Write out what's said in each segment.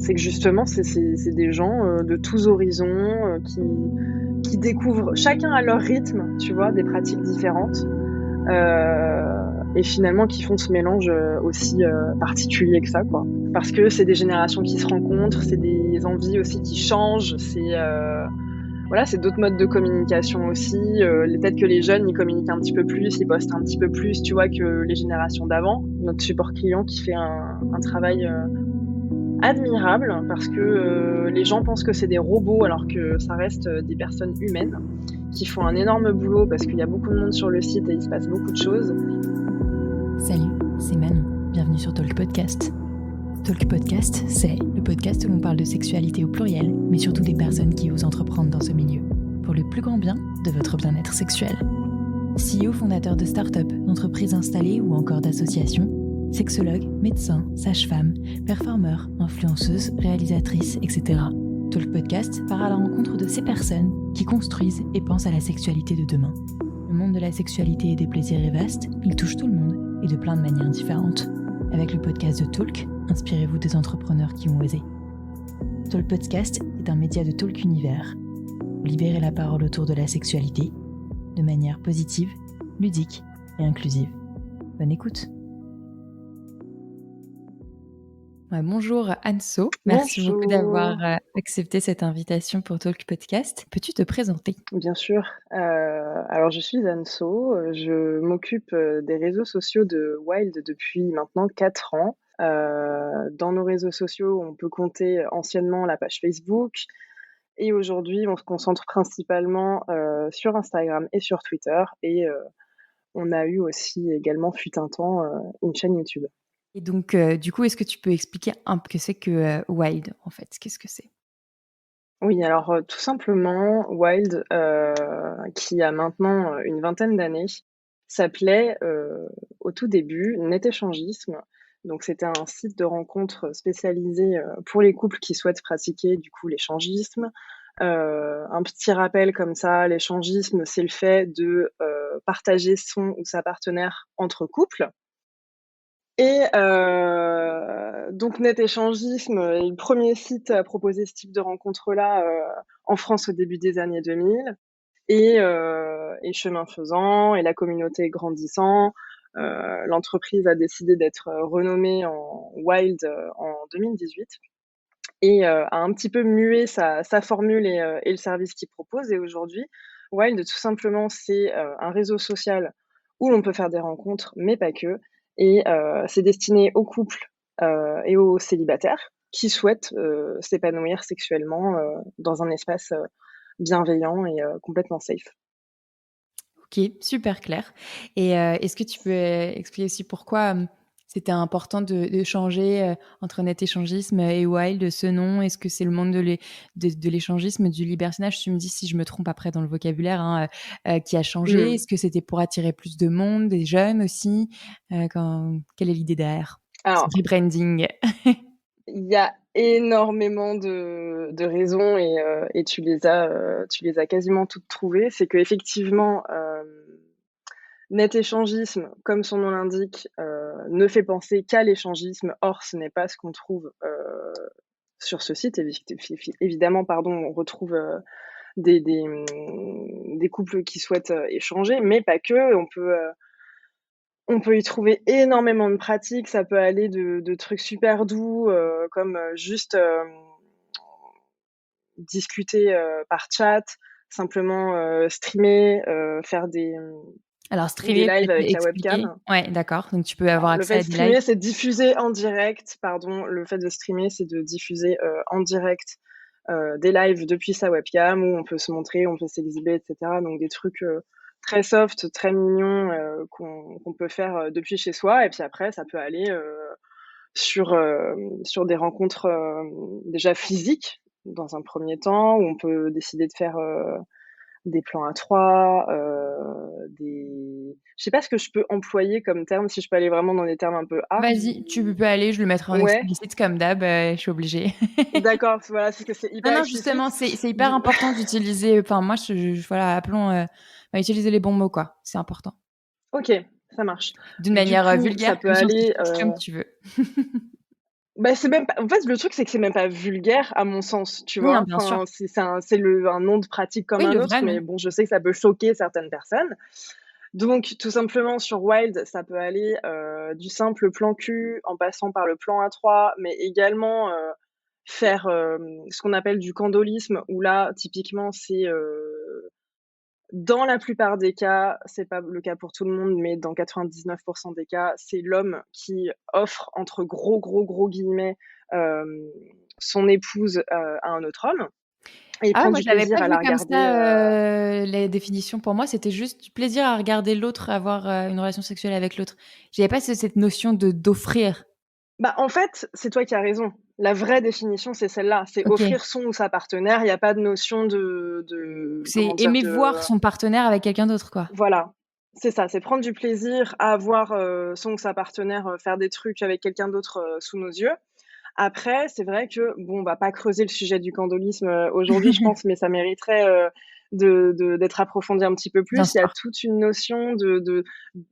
C'est que justement, c'est des gens de tous horizons qui découvrent chacun à leur rythme, tu vois, des pratiques différentes et finalement qui font ce mélange aussi particulier que ça, quoi. Parce que c'est des générations qui se rencontrent, c'est des envies aussi qui changent, voilà, c'est d'autres modes de communication aussi. Peut-être que les jeunes, ils communiquent un petit peu plus, ils postent un petit peu plus, tu vois, que les générations d'avant. Notre support client qui fait un travail admirable parce que les gens pensent que c'est des robots alors que ça reste des personnes humaines qui font un énorme boulot parce qu'il y a beaucoup de monde sur le site et il se passe beaucoup de choses. Salut, c'est Manon. Bienvenue sur Talk Podcast. Talk Podcast, c'est le podcast où l'on parle de sexualité au pluriel, mais surtout des personnes qui osent entreprendre dans ce milieu, pour le plus grand bien de votre bien-être sexuel. CEO fondateur de start-up, d'entreprises installées ou encore d'associations, sexologue, médecin, sage-femme, performeur, influenceuse, réalisatrice, etc. Talk Podcast part à la rencontre de ces personnes qui construisent et pensent à la sexualité de demain. Le monde de la sexualité et des plaisirs est vaste, il touche tout le monde et de plein de manières différentes. Avec le podcast de Talk, inspirez-vous des entrepreneurs qui ont osé. Talk Podcast est un média de Talk Univers. Libérez la parole autour de la sexualité de manière positive, ludique et inclusive. Bonne écoute. Bonjour Anso, merci beaucoup d'avoir accepté cette invitation pour Talk Podcast. Peux-tu te présenter ? Bien sûr. Alors je suis Anso, je m'occupe des réseaux sociaux de Wild depuis maintenant 4 ans. Dans nos réseaux sociaux, on peut compter anciennement la page Facebook et aujourd'hui, on se concentre principalement sur Instagram et sur Twitter et on a eu aussi également, fut un temps, une chaîne YouTube. Et donc, du coup, est-ce que tu peux expliquer un peu ce que c'est que Wild, en fait ? Qu'est-ce que c'est ? Oui, alors tout simplement, Wild, qui a maintenant une vingtaine d'années, s'appelait au tout début Net-Échangisme. Donc c'était un site de rencontre spécialisé pour les couples qui souhaitent pratiquer du coup l'échangisme. Un petit rappel comme ça, l'échangisme, c'est le fait de partager son ou sa partenaire entre couples. Et donc Net-Échangisme est le premier site à proposer ce type de rencontre-là en France au début des années 2000. Et chemin faisant et la communauté grandissant, l'entreprise a décidé d'être renommée en Wild en 2018 et a un petit peu mué sa formule et le service qu'il propose. Et aujourd'hui, Wild, tout simplement, c'est un réseau social où l'on peut faire des rencontres, mais pas que. Et c'est destiné aux couples et aux célibataires qui souhaitent s'épanouir sexuellement dans un espace bienveillant et complètement safe. Ok, super clair. Et est-ce que tu peux expliquer aussi pourquoi c'était important de changer entre Net-Échangisme et Wild ce nom ? Est-ce que c'est le monde de l'échangisme, du libertinage ? Tu me dis si je me trompe après dans le vocabulaire, qui a changé. Est-ce que c'était pour attirer plus de monde, des jeunes aussi ? Quelle est l'idée derrière ce Alors, rebranding ? il y a énormément de raisons et tu les as quasiment toutes trouvées. C'est qu'effectivement, Net-Échangisme, comme son nom l'indique, ne fait penser qu'à l'échangisme. Or, ce n'est pas ce qu'on trouve sur ce site. Évidemment, on retrouve des couples qui souhaitent échanger, mais pas que. On peut y trouver énormément de pratiques. Ça peut aller de trucs super doux, comme juste discuter par chat, simplement streamer, faire Alors des streamer, lives peut-être avec la expliquer ? webcam. Ouais, d'accord. Donc tu peux avoir Alors, le accès fait à de des lives. streamer, c'est diffuser en direct, pardon. Le fait de streamer, c'est de diffuser en direct des lives depuis sa webcam où on peut se montrer, on peut s'exhiber, etc. Donc des trucs très soft, très mignons qu'on peut faire depuis chez soi. Et puis après, ça peut aller sur des rencontres déjà physiques dans un premier temps, où on peut décider de faire des plans à 3, je sais pas ce que je peux employer comme terme, si je peux aller vraiment dans des termes un peu hard. Vas-y, tu peux aller, je le mettrai en Ouais, explicite comme d'hab, je suis obligée. d'accord, voilà, c'est que c'est Non, hyper non, justement, explicite. c'est hyper Du important d'utiliser, enfin moi voilà, appelons, utiliser les bons mots quoi, c'est important. OK, ça marche. D'une Du manière, coup, ça vulgaire peut comme aller, scientifique, comme tu veux. Bah, c'est même pas en fait, le truc, c'est que c'est même pas vulgaire à mon sens, tu Oui, hein, vois? bien sûr. Enfin, c'est un nom de pratique comme Oui, un le autre, vrai mais nom. bon, je sais que ça peut choquer certaines personnes. Donc tout simplement sur Wild, ça peut aller, du simple plan cul en passant par le plan A3, mais également, faire, ce qu'on appelle du candolisme où là, typiquement, c'est, dans la plupart des cas, c'est pas le cas pour tout le monde, mais dans 99 des cas, c'est l'homme qui offre entre gros guillemets, hem, son épouse, à un autre homme et il Ah ouais, prend moi du je l'avais plaisir pas à vu la comme regarder, ça, les définitions. Pour moi, c'était juste du plaisir à regarder l'autre avoir, une relation sexuelle avec l'autre. J'avais pas cette notion de d'offrir. Bah, en fait, c'est toi qui as raison. La vraie définition, c'est celle-là, c'est OK. offrir son ou sa partenaire. Il y a pas de notion de C'est comment dire? aimer De voir son partenaire avec quelqu'un d'autre, quoi. voilà, c'est ça, c'est prendre du plaisir à voir, son ou sa partenaire, faire des trucs avec quelqu'un d'autre, sous nos yeux. Après, c'est vrai que, bon, on va pas creuser le sujet du candolisme, aujourd'hui, je pense, mais ça mériterait, d'être approfondi un petit peu Bien plus. Il y a sûr. toute une notion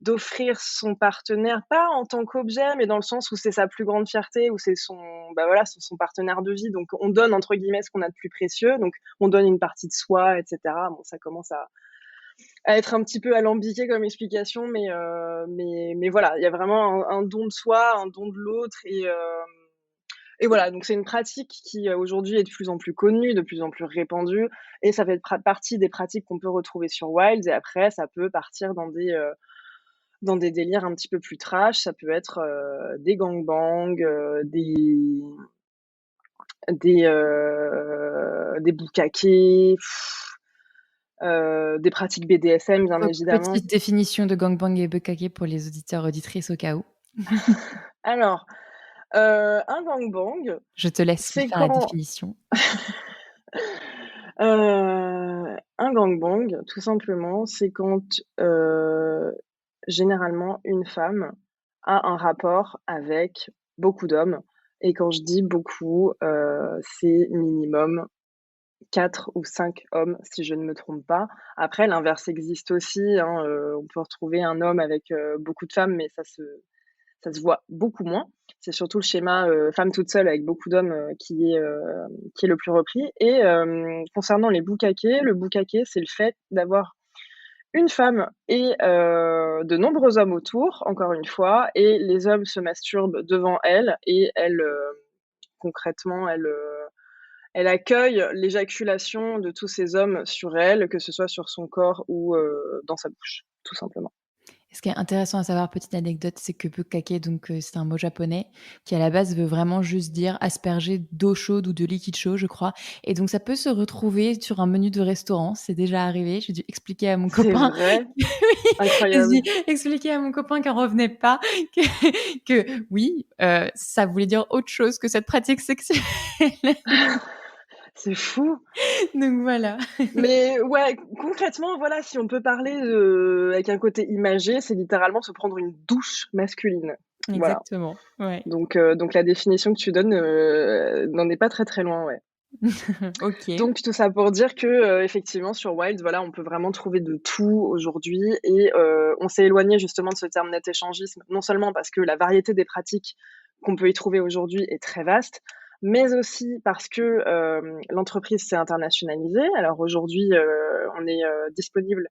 d'offrir son partenaire, pas en tant qu'objet, mais dans le sens où c'est sa plus grande fierté, où c'est son bah, voilà, c'est son partenaire de vie. Donc on donne entre guillemets «ce qu'on a de plus précieux», donc on donne une partie de soi et cetera. Bon, ça commence à être un petit peu alambiqué comme explication, mais voilà, il y a vraiment un don de soi, un don de l'autre et voilà, donc c'est une pratique qui, aujourd'hui est de plus en plus connue, de plus en plus répandue et ça fait partie des pratiques qu'on peut retrouver sur Wild et après ça peut partir dans des délires un petit peu plus trash. Ça peut être, des gangbangs, des bukake, des pratiques BDSM bien Donc évidemment. petite définition de gangbang et bukkake pour les auditeurs, auditrices au cas où. Alors, un gangbang, Je te laisse c'est faire la quand définition. un gangbang, tout simplement, c'est quand, généralement, une femme a un rapport avec beaucoup d'hommes et quand je dis beaucoup, c'est minimum 4 ou 5 hommes, si je ne me trompe pas. Après, l'inverse existe aussi, hein, on peut retrouver un homme avec, beaucoup de femmes, mais ça se voit beaucoup moins. C'est surtout le schéma, femme toute seule avec beaucoup d'hommes, qui est le plus repris et concernant les bukake, le bukake, c'est le fait d'avoir une femme et de nombreux hommes autour, encore une fois et les hommes se masturbent devant elle et elle, concrètement, elle accueille l'éjaculation de tous ces hommes sur elle, que ce soit sur son corps ou dans sa bouche, tout simplement. Ce qui est intéressant à savoir, petite anecdote, c'est que bukkake, donc c'est un mot japonais qui, à la base, veut vraiment juste dire asperger d'eau chaude ou de liquide chaud, je crois, et donc ça peut se retrouver sur un menu de restaurant. C'est déjà arrivé. J'ai dû expliquer à mon C'est copain vrai? oui, j'ai Incroyable. dû expliquer à mon copain qui en revenait pas que oui, ça voulait dire autre chose que cette pratique sexuelle. C'est fou! Donc voilà. Mais ouais, concrètement, voilà, si on peut parler avec un côté imagé, c'est littéralement se prendre une douche masculine. Voilà. Exactement, ouais. Donc la définition que tu donnes, n'en est pas très, très loin, ouais. OK. Donc tout ça pour dire que, effectivement sur Wild, voilà, on peut vraiment trouver de tout aujourd'hui et on s'est éloigné justement de ce terme net échangisme, non seulement parce que la variété des pratiques qu'on peut y trouver aujourd'hui est très vaste, mais aussi parce que, l'entreprise s'est internationalisée. Alors aujourd'hui, on est, disponible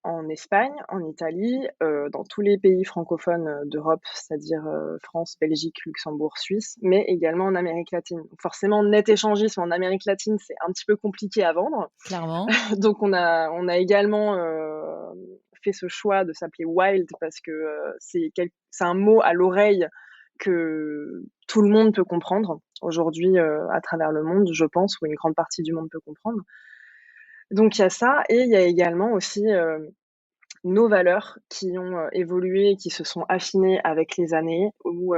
en Espagne, en Italie, dans tous les pays francophones, d'Europe, c'est-à-dire, France, Belgique, Luxembourg, Suisse, mais également en Amérique latine. Donc forcément, net échangisme en Amérique latine, c'est un petit peu compliqué à vendre. Clairement. Donc on a également, fait ce choix de s'appeler Wild parce que, c'est un mot à l'oreille que tout le monde peut comprendre aujourd'hui, à travers le monde, je pense, ou une grande partie du monde peut comprendre. Donc il y a ça et il y a également aussi, nos valeurs qui ont, évolué, qui se sont affinées avec les années où,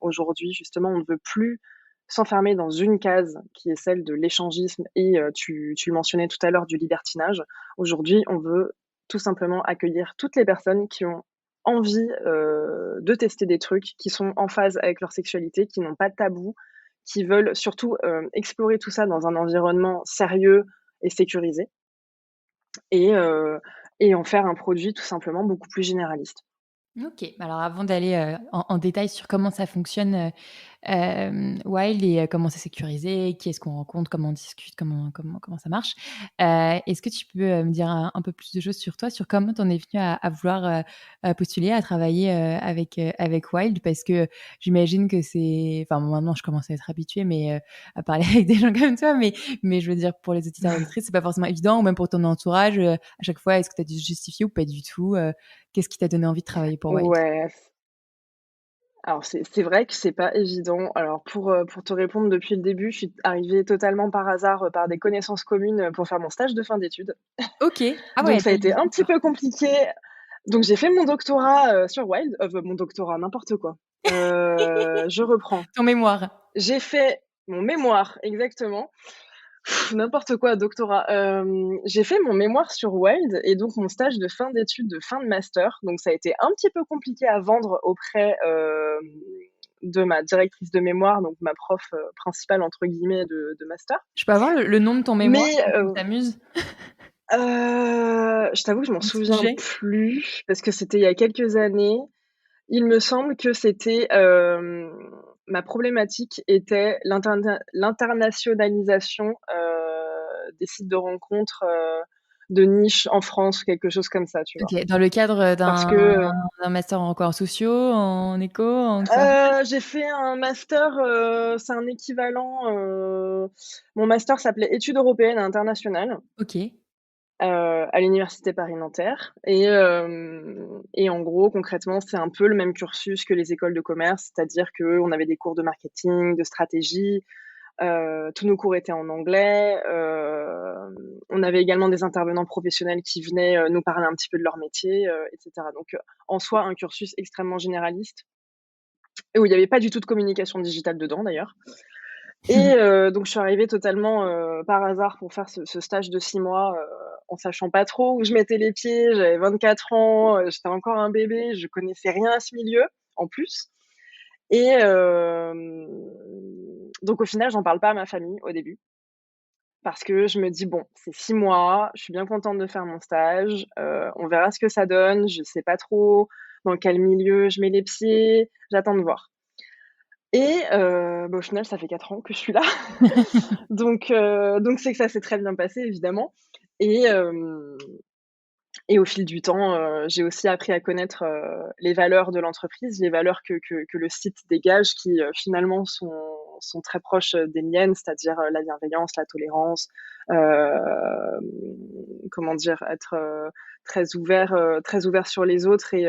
aujourd'hui justement on ne veut plus s'enfermer dans une case qui est celle de l'échangisme et tu le mentionnais tout à l'heure du libertinage. Aujourd'hui, on veut tout simplement accueillir toutes les personnes qui ont envie, de tester des trucs, qui sont en phase avec leur sexualité, qui n'ont pas de tabou, qui veulent surtout, explorer tout ça dans un environnement sérieux et sécurisé et heu et en faire un produit tout simplement beaucoup plus généraliste. OK. Alors avant d'aller, en détail sur comment ça fonctionne, Wild et comment c'est sécurisé, qui est-ce qu'on rencontre, comment on discute, comment ça marche. Est-ce que tu peux, me dire un peu plus de choses sur toi, sur comment tu en es venue à vouloir, postuler, à travailler, avec Wild? Parce que j'imagine que c'est enfin, bon, maintenant je commence à être habituée, mais à parler avec des gens comme toi, mais je veux dire pour les auditeurs et auditrices, c'est pas forcément évident ou même pour ton entourage, à chaque fois, est-ce que tu as dû justifier ou pas du tout? Qu'est-ce qui t'a donné envie de travailler pour Wild? Ouais, alors c'est vrai que c'est pas évident. Alors pour te répondre depuis le début, je suis arrivée totalement par hasard, par des connaissances communes, pour faire mon stage de fin d'études. OK. Ah Donc ouais, ça a tu été eu un petit d'accord. peu compliqué. Donc j'ai fait mon doctorat, sur Wild, mon doctorat, n'importe quoi. Je reprends. Ton mémoire. J'ai fait mon mémoire, exactement. N'importe quoi, doctorat. J'ai fait mon mémoire sur Wild et donc mon stage de fin d'études, de fin de master. Donc ça a été un petit peu compliqué à vendre auprès, de ma directrice de mémoire, donc ma prof, «principale» entre guillemets de master. Je peux avoir le nom de ton mémoire Mais, si ça t'amuse? je t'avoue que je m'en Le souviens sujet? plus parce que c'était il y a quelques années. Il me semble que c'était, ma problématique était l'internationalisation, des sites de rencontres, de niche en France, quelque chose comme ça, tu vois? OK, dans le cadre, Parce d'un que, d'un master en quoi? En sociaux, en éco, en quoi? j'ai fait un master, c'est un équivalent, mon master s'appelait études européennes et internationales, OK. à l'université Paris-Nanterre et en gros, concrètement, c'est un peu le même cursus que les écoles de commerce, c'est-à-dire qu'on avait des cours de marketing, de stratégie, tous nos cours étaient en anglais, on avait également des intervenants professionnels qui venaient, nous parler un petit peu de leur métier, et cetera. Donc, en soi, un cursus extrêmement généraliste et où il y avait pas du tout de communication digitale dedans, d'ailleurs. Et donc je suis arrivée totalement, par hasard pour faire ce stage de 6 mois, en sachant pas trop où je mettais les pieds. J'avais 24 ans, j'étais encore un bébé, je connaissais rien à ce milieu, en plus et donc au final, j'en parle pas à ma famille au début parce que je me dis: «Bon, c'est 6 mois, je suis bien contente de faire mon stage, on verra ce que ça donne, je sais pas trop dans quel milieu je mets les pieds, j'attends de voir». Et bah, au final, ça fait 4 ans que je suis là. Donc c'est que ça s'est très bien passé évidemment et hem et au fil du temps, j'ai aussi appris à connaître, les valeurs de l'entreprise, les valeurs que le site dégage qui, finalement sont très proches, des miennes, c'est-à-dire, la bienveillance, la tolérance, comment dire? Être, très ouvert sur les autres et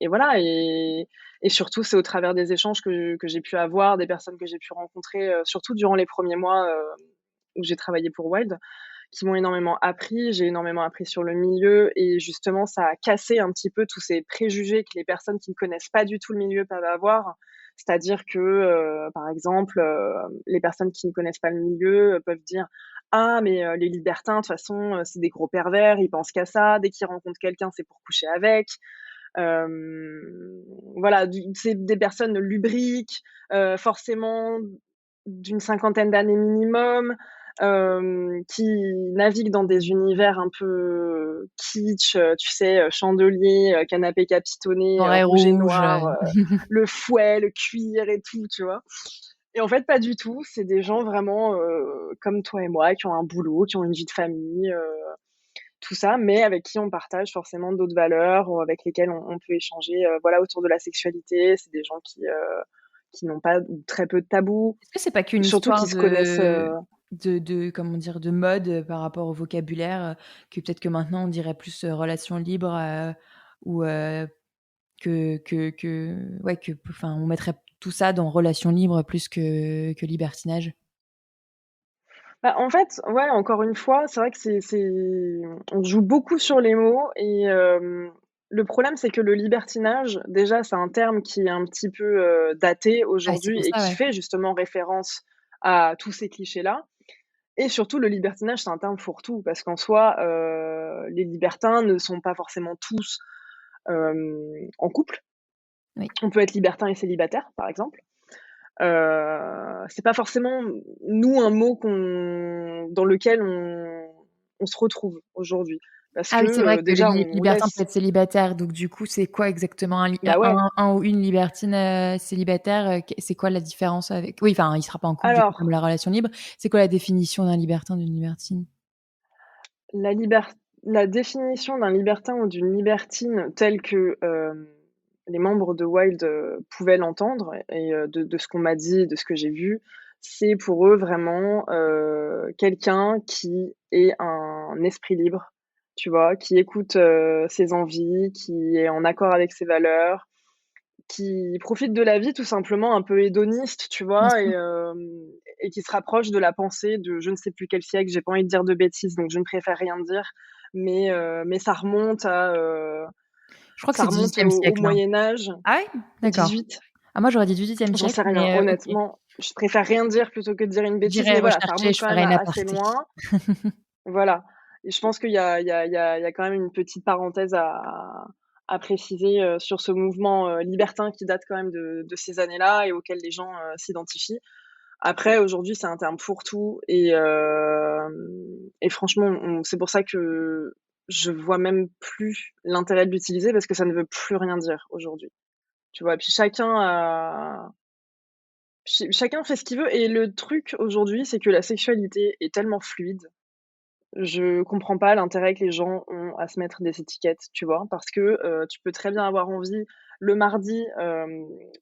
voilà et surtout, c'est au travers des échanges que j'ai pu avoir, des personnes que j'ai pu rencontrer, surtout durant les premiers mois, où j'ai travaillé pour Wild, qui m'ont énormément appris. J'ai énormément appris sur le milieu et justement, ça a cassé un petit peu tous ces préjugés que les personnes qui ne connaissent pas du tout le milieu peuvent avoir. C'est-à-dire que, par exemple, les personnes qui ne connaissent pas le milieu, peuvent dire: «Ah mais les libertins, de toute façon, c'est des gros pervers, ils pensent qu'à ça. Dès qu'ils rencontrent quelqu'un, c'est pour coucher avec». Voilà, c'est des personnes lubriques, forcément d'une cinquantaine d'années minimum, qui naviguent dans des univers un peu kitsch, tu sais, chandelier, canapé capitonné, Noir et rouge et rouge, noir, le fouet, le cuir et tout, tu vois? Et en fait, pas du tout. C'est des gens vraiment, comme toi et moi, qui ont un boulot, qui ont une vie de famille, tout ça, mais avec qui on partage forcément d'autres valeurs ou avec lesquelles on peut échanger, voilà, autour de la sexualité. C'est des gens qui n'ont pas ou très peu de tabous, est-ce que c'est pas qu'une surtout qui histoire se connaissent, de comment dire? De mode, par rapport au vocabulaire, que peut-être que maintenant on dirait plus, relations libres, ou que ouais, que enfin, on mettrait tout ça dans relations libres plus que libertinage? bah, en fait, ouais, encore une fois, c'est vrai que on joue beaucoup sur les mots et le problème, c'est que le libertinage, déjà, c'est un terme qui est un petit peu, daté Ah, c'est aujourd'hui pour et ça, qui ouais. fait justement référence à tous ces clichés-là et surtout le libertinage, c'est un terme fourre-tout parce qu'en soi, les libertins ne sont pas forcément tous, en couple. Oui. On peut être libertin et célibataire, par exemple. C'est pas forcément, nous, un mot dans lequel on se retrouve aujourd'hui. Parce Ah oui, c'est vrai que, que les déjà on libertins laisse peuvent être célibataires, donc du coup, c'est quoi exactement bah, ouais. un ou une libertine, célibataire, c'est quoi la différence avec oui, enfin, il sera pas en couple du coup comme Alors, la relation libre. C'est quoi la définition d'un libertin, d'une libertine? la liber la définition d'un libertin ou d'une libertine telle que, les membres de Wild, pouvaient l'entendre et de ce qu'on m'a dit, de ce que j'ai vu, c'est pour eux vraiment, quelqu'un qui est un esprit libre, tu vois? Qui écoute, ses envies, qui est en accord avec ses valeurs, qui profite de la vie tout simplement un peu hédoniste, tu Bien vois? sûr. Et qui se rapproche de la pensée de je ne sais plus quel siècle, j'ai pas envie de dire de bêtises, donc je ne préfère rien dire, mais Je crois que ça c'est remonte 18e au siècle, hein. Moyen Âge. Ah ouais? D'accord. 18? Ah moi j'aurais dit 18e J'en siècle, sais rien, mais OK. honnêtement, je préfère rien dire plutôt que de dire une bêtise, J'irai mais voilà, ça rechercher, remonte je quand même ferai une à assez aparté. loin. Voilà et je pense qu'il y a quand même une petite parenthèse à préciser, sur ce mouvement, libertin qui date quand même de ces années-là et auquel les gens, s'identifient. Après aujourd'hui, c'est un terme fourre-tout et franchement, c'est pour ça que je vois même plus l'intérêt de l'utiliser parce que ça ne veut plus rien dire aujourd'hui, tu vois? Puis chacun fait ce qu'il veut et le truc aujourd'hui, c'est que la sexualité est tellement fluide, je comprends pas l'intérêt que les gens ont à se mettre des étiquettes, tu vois? Parce que, tu peux très bien avoir envie le mardi,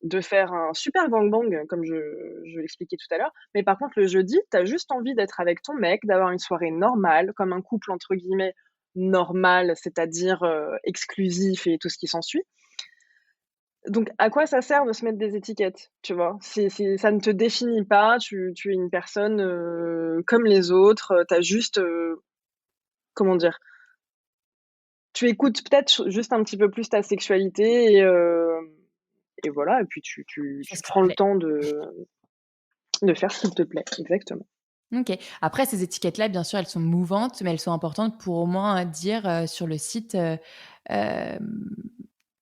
de faire un super gangbang comme je l'expliquais tout à l'heure, mais par contre le jeudi, tu as juste envie d'être avec ton mec, d'avoir une soirée normale, comme un couple entre guillemets «normal», c'est-à-dire, exclusif et tout ce qui s'ensuit. Donc à quoi ça sert de se mettre des étiquettes, tu vois? C'est ça ne te définit pas, tu es une personne, comme les autres, tu as juste, comment dire? Tu écoutes peut-être juste un petit peu plus ta sexualité et voilà et puis Tu fais tu ce qui te prends le plaît. temps de faire ce qu'il te plaît. Exactement. OK. Après ces étiquettes-là, bien sûr, elles sont mouvantes, mais elles sont importantes pour au moins, dire, sur le site, hem,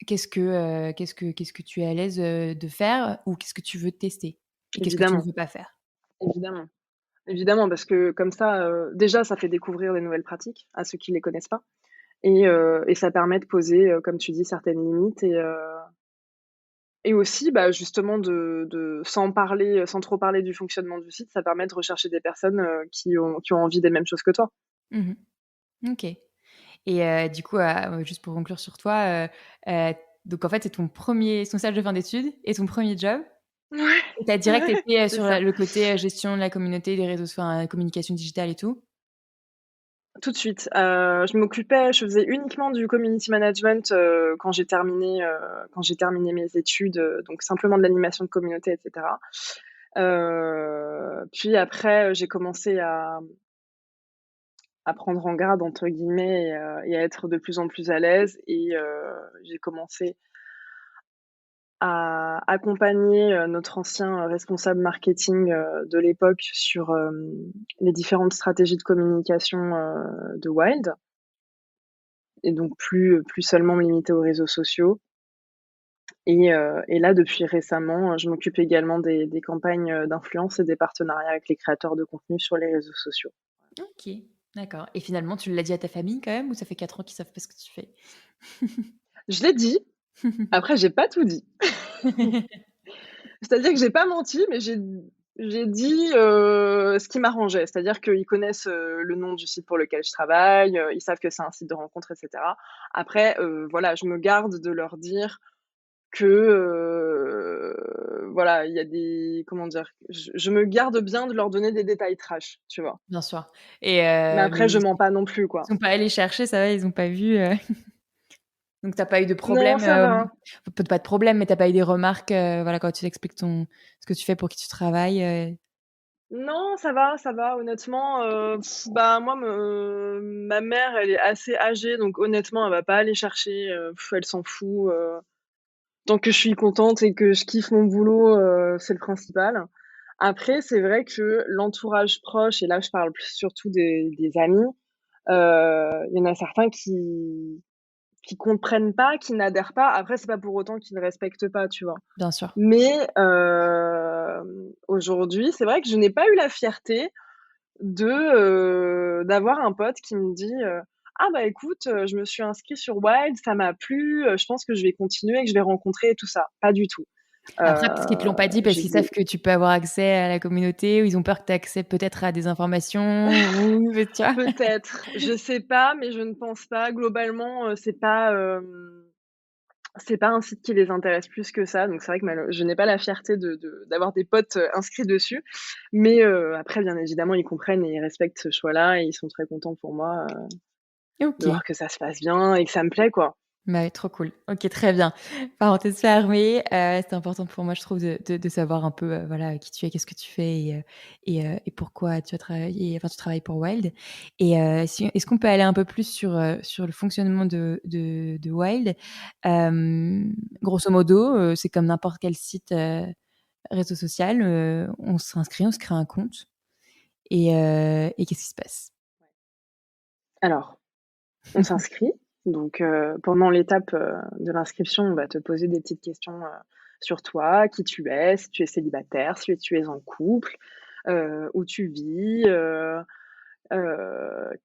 qu'est-ce que tu es à l'aise, de faire ou qu'est-ce que tu veux tester et qu'est-ce que tu ne Évidemment, veux pas faire? évidemment, évidemment parce que comme ça, déjà ça fait découvrir des nouvelles pratiques à ceux qui les connaissent pas et ça permet de poser, comme tu dis, certaines limites et aussi, bah, justement de sans parler, sans trop parler du fonctionnement du site, ça permet de rechercher des personnes, qui ont envie des mêmes choses que toi. Mmh. OK et du coup, juste pour conclure sur toi, donc en fait, c'est ton stage de fin d'études et ton premier job Ouais, et tu as direct ouais, été, c'est sur ça. le côté, gestion de la communauté, des réseaux enfin, communication digitale et tout? Tout de suite, je faisais uniquement du community management, quand j'ai terminé mes études, donc simplement de l'animation de communauté et cetera. Puis après, j'ai commencé à «prendre en garde» entre guillemets et à être de plus en plus à l'aise j'ai commencé à accompagner, notre ancien, responsable marketing, de l'époque sur, les différentes stratégies de communication, de Wild. Et donc plus seulement me limiter aux réseaux sociaux et là, depuis récemment, je m'occupe également des campagnes, d'influence et des partenariats avec les créateurs de contenu sur les réseaux sociaux. OK, d'accord et finalement, tu l'as dit à ta famille quand même ou ça fait 4 ans qu'ils savent pas ce que tu fais? Je l'ai dit, après j'ai pas tout dit. C'est-à-dire que j'ai pas menti, mais j'ai dit, ce qui m'arrangeait. C'est-à-dire qu'ils connaissent, le nom du site pour lequel je travaille, ils savent que c'est un site de rencontre et cetera. Après, voilà, je me garde de leur dire que, voilà, il y a des comment dire? Je me garde bien de leur donner des détails trash, tu vois? Bien sûr et Mais mais après je ils mens sont pas non plus, ils quoi. sont pas allés chercher, ça va, ils ont pas vu, donc tu as pas eu de Non, problème, ça va. peut-être pas de problème, mais tu as pas eu des remarques, voilà, quand tu expliques ce que tu fais, pour qui tu travailles, Non, ça va, honnêtement, bah, moi ma mère, elle est assez âgée, donc honnêtement, elle va pas aller chercher, elle s'en fout, tant que je suis contente et que je kiffe mon boulot, c'est le principal. Après, c'est vrai que l'entourage proche et là, je parle plus surtout des amis, il y en a certains qui comprennent pas, qui n'adhèrent pas. Après, c'est pas pour autant qu'ils ne respectent pas, tu vois? bien sûr. Mais aujourd'hui, c'est vrai que je n'ai pas eu la fierté d'avoir un pote qui me dit, «Ah bah écoute, je me suis inscrit sur Wild, ça m'a plu, je pense que je vais continuer et que je vais rencontrer» et tout ça. Pas du tout. Après, parce qu'ils te l'ont pas dit, parce Je qu'ils les savent que tu peux avoir accès à la communauté ou ils ont peur que tu aies accès peut-être à des informations ou tu vois? peut-être, je sais pas, mais je ne pense pas. Globalement, c'est pas un site qui les intéresse plus que ça, donc c'est vrai que je n'ai pas la fierté d'avoir des potes, inscrits dessus. Mais après, bien évidemment, ils comprennent et ils respectent ce choix-là et ils sont très contents pour moi, de OK. voir que ça se passe bien et que ça me plaît, quoi. Bah, ouais, trop cool. OK, très bien. Parenthèse fermée, c'est important pour moi, je trouve, de savoir un peu, voilà, qui tu es, qu'est-ce que tu fais et pourquoi tu as travaillé enfin, tu travailles pour Wild et si est-ce qu'on peut aller un peu plus sur le fonctionnement de Wild? Grosso modo, c'est comme n'importe quel site, réseau social, on s'inscrit, on se crée un compte et qu'est-ce qui se passe? Alors, on s'inscrit, donc pendant l'étape, de l'inscription, on va te poser des petites questions, sur toi, qui tu es, si tu es célibataire, si tu es en couple, où tu vis,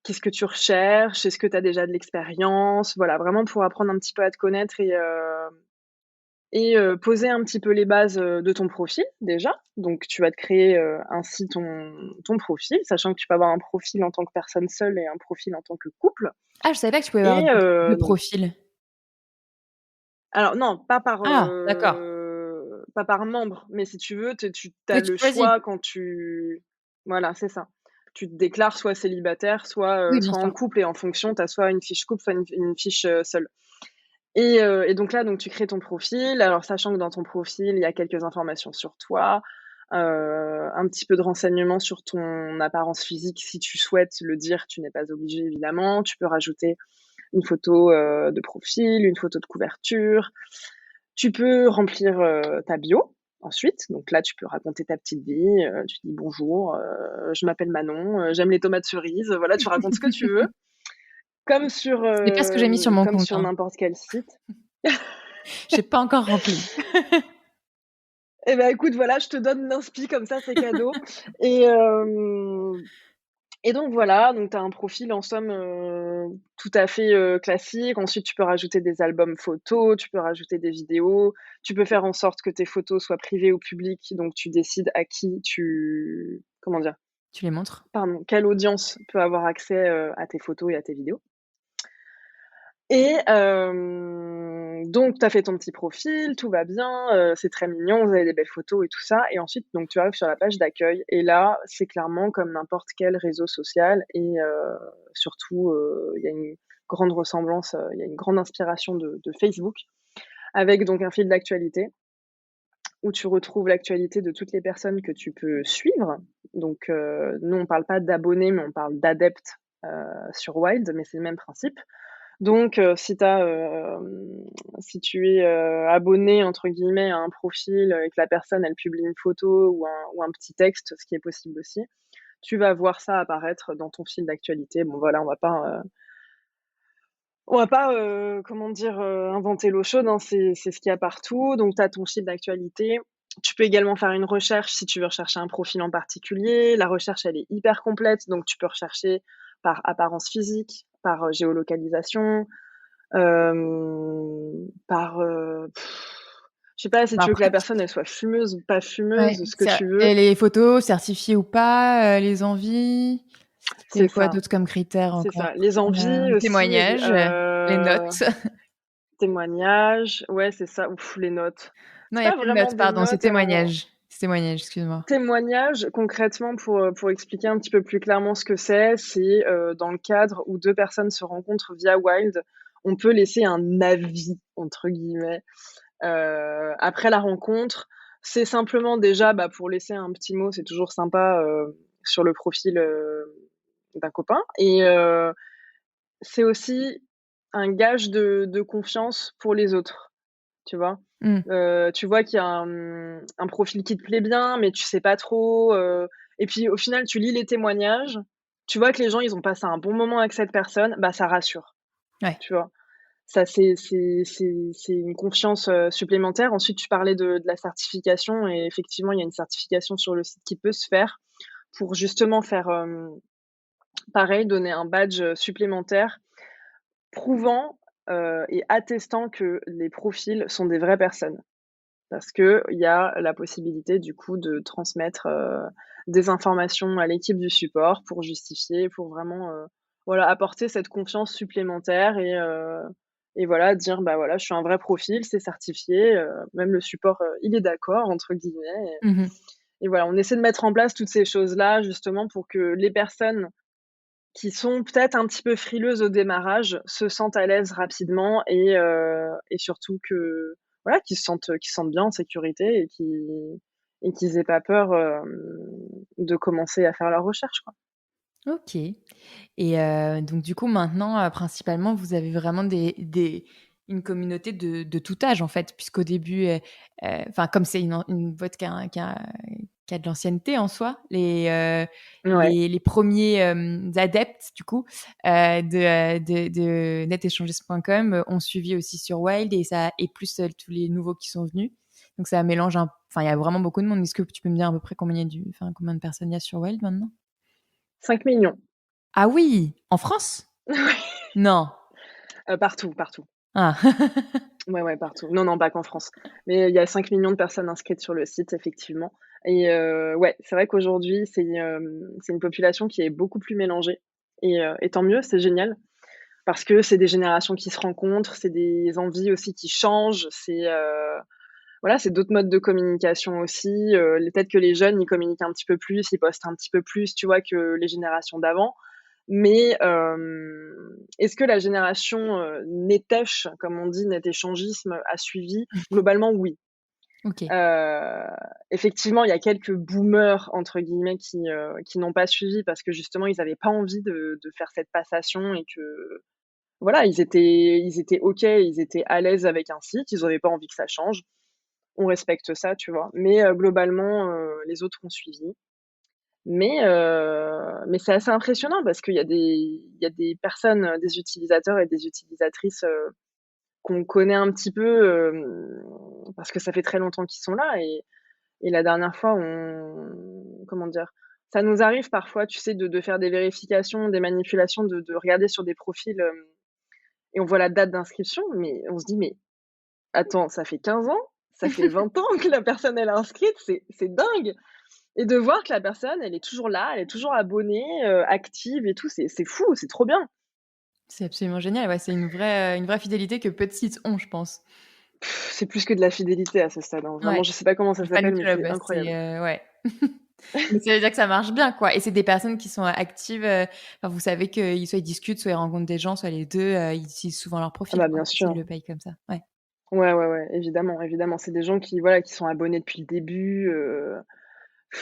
qu'est-ce que tu recherches? Est-ce que tu as déjà de l'expérience? Voilà, vraiment pour apprendre un petit peu à te connaître et poser un petit peu les bases, de ton profil déjà. Donc tu vas te créer, ainsi ton profil, sachant que tu peux avoir un profil en tant que personne seule et un profil en tant que couple Ah, je savais pas que tu pouvais avoir et 2 donc profils. alors non, Ah, d'accord. pas par membre, mais si tu veux, tu as Oui, tu le choisis. choix quand tu voilà, c'est ça. Tu te déclares soit célibataire, Oui, bien soit en sûr. couple et en fonction, tu as soit une fiche couple, soit une fiche, seule. Et donc là, donc tu crées ton profil. Alors sachant que dans ton profil, il y a quelques informations sur toi, un petit peu de renseignements sur ton apparence physique si tu souhaites le dire, tu n'es pas obligé évidemment. Tu peux rajouter une photo, de profil, une photo de couverture. Tu peux remplir, ta bio ensuite. Donc là, tu peux raconter ta petite vie, tu dis: «Bonjour, je m'appelle Manon, j'aime les tomates cerises». Voilà, tu racontes ce que tu veux, C'est pas ce que j'ai mis sur mon comme compte, sur hein. n'importe quel site. J'ai pas encore rempli. Eh ben, écoute, voilà, je te donne l'inspi comme ça, c'est cadeau et hem et donc voilà, donc tu as un profil en somme, tout à fait, classique. Ensuite, tu peux rajouter des albums photos, tu peux rajouter des vidéos, tu peux faire en sorte que tes photos soient privées ou publiques, donc tu décides à qui tu comment dire? Tu les montres? Pardon, quelle audience peut avoir accès, à tes photos et à tes vidéos. Et donc tu as fait ton petit profil, tout va bien, c'est très mignon, vous avez des belles photos et tout ça et ensuite donc tu arrives sur la page d'accueil et là, c'est clairement comme n'importe quel réseau social et surtout, il y a une grande ressemblance, il y a une grande inspiration de Facebook avec donc un fil d'actualité où tu retrouves l'actualité de toutes les personnes que tu peux suivre. Donc nous on parle pas d'abonnés, mais on parle d'adeptes, sur Wild, mais c'est le même principe. Donc si tu es, «abonné» entre guillemets à un profil, et que la personne elle publie une photo ou un petit texte, ce qui est possible aussi, tu vas voir ça apparaître dans ton fil d'actualité. Bon voilà, on va pas, comment dire, inventer l'eau chaude, hein, c'est ce qu'il y a partout. Donc tu as ton fil d'actualité. Tu peux également faire une recherche si tu veux rechercher un profil en particulier. La recherche, elle est hyper complète, donc tu peux rechercher par apparence physique, par, géolocalisation, par, je sais pas si Bah, tu veux que la après personne elle soit fumeuse ou pas ouais, fumeuse, ce que cer tu veux. et les photos certifiées ou pas, les envies. Il y C'est a quoi ça, d'autre comme critères c'est encore? ça. Les envies aussi, Témoignages, les notes. témoignages, ouais, c'est ça. Ouf, les notes. Non, C'est il y a pas plus de vraiment notes, des pardon, c'est notes, alors témoignages. C'est témoignages, excuse-moi. témoignages, concrètement pour expliquer un petit peu plus clairement ce que c'est, dans le cadre où 2 personnes se rencontrent via Wild, on peut laisser un «avis» entre guillemets, après la rencontre. C'est simplement déjà, bah, pour laisser un petit mot, c'est toujours sympa, sur le profil, d'un copain et c'est aussi un gage de confiance pour les autres, tu vois? Mmh. Tu vois qu'il y a un profil qui te plaît bien, mais tu sais pas trop, et puis au final, tu lis les témoignages, tu vois que les gens, ils ont passé un bon moment avec cette personne, bah, ça rassure, Ouais. tu vois? Ça, c'est une confiance, supplémentaire. Ensuite, tu parlais de la certification et effectivement, il y a une certification sur le site qui peut se faire pour justement faire, pareil, donner un badge, supplémentaire. prouvant, et attestant que les profils sont des vraies personnes. Parce qu'il y a la possibilité du coup de transmettre, des informations à l'équipe du support pour justifier, pour vraiment, voilà, apporter cette confiance supplémentaire et voilà, dire: «Bah, voilà, je suis un vrai profil, c'est certifié», même le support, «il est d'accord» entre guillemets Mmh. et voilà, on essaie de mettre en place toutes ces choses-là justement pour que les personnes qui sont peut-être un petit peu frileuses au démarrage, se sentent à l'aise rapidement et surtout que voilà, qu'ils se sentent bien en sécurité et qu'ils aient pas peur, de commencer à faire leurs recherches, quoi. OK. Et donc du coup maintenant, principalement vous avez vraiment des une communauté de tout âge en fait? Puisqu'au début, enfin comme c'est une boîte qui a de l'ancienneté en soi, Ouais, les 1ers, adeptes du coup, de netéchangistes.com, ont suivi aussi sur Wild et ça et plus, tous les nouveaux qui sont venus. Donc ça mélange un enfin il y a vraiment beaucoup de monde. Est-ce que tu peux me dire à peu près combien de personnes il y a sur Wild maintenant? 5 millions. Ah oui! En France? Non. Partout, partout. Ah. Ouais, ouais, partout. Non, non, pas qu'en France. Mais il y a 5 millions de personnes inscrites sur le site, effectivement ouais, c'est vrai qu'aujourd'hui, c'est une population qui est beaucoup plus mélangée et tant mieux, c'est génial. Parce que c'est des générations qui se rencontrent, c'est des envies aussi qui changent, voilà, c'est d'autres modes de communication aussi, peut-être que les jeunes, ils communiquent un petit peu plus, ils postent un petit peu plus, tu vois, que les générations d'avant. Mais, est-ce que la génération, nétèche, comme on dit, net-échangisme, a suivi? Globalement, oui. OK. Heu, Effectivement, il y a quelques «boomers» entre guillemets qui n'ont pas suivi parce que justement, ils avaient pas envie de faire cette passation et que voilà, ils étaient OK, ils étaient à l'aise avec un site, ils avaient pas envie que ça change. On respecte ça, tu vois? Mais globalement, les autres ont suivi. Mais c'est assez impressionnant parce qu'il y a des personnes, des utilisateurs et des utilisatrices, qu'on connaît un petit peu, parce que ça fait très longtemps qu'ils sont là et la dernière fois, comment dire? Ça nous arrive parfois, tu sais, de faire des vérifications, des manipulations, de regarder sur des profils, et on voit la date d'inscription, mais on se dit: «Mais attends, ça fait 15 ans? Ça fait 20 ans que la personne elle est inscrite, c'est dingue!» Et de voir que la personne, elle est toujours là, elle est toujours abonnée, active et tout, c'est fou, c'est trop bien. C'est absolument génial, ouais, c'est une vraie fidélité que peu de sites ont, je pense. C'est plus que de la fidélité à ce stade, hein. Vraiment, Ouais, je sais pas comment ça un fan s'appelle, mais club, c'est incroyable. ouais. Mais ça veut dire que ça marche bien, quoi et c'est des personnes qui sont actives, enfin, vous savez qu'ils soit ils discutent, soit ils rencontrent des gens, soit les 2. Ils utilisent souvent leur Ah profil, bah, quoi, bien s'ils sûr. le payent comme ça. Ouais. Ouais, ouais, ouais, évidemment, évidemment. C'est des gens qui, voilà, qui sont abonnés depuis le début,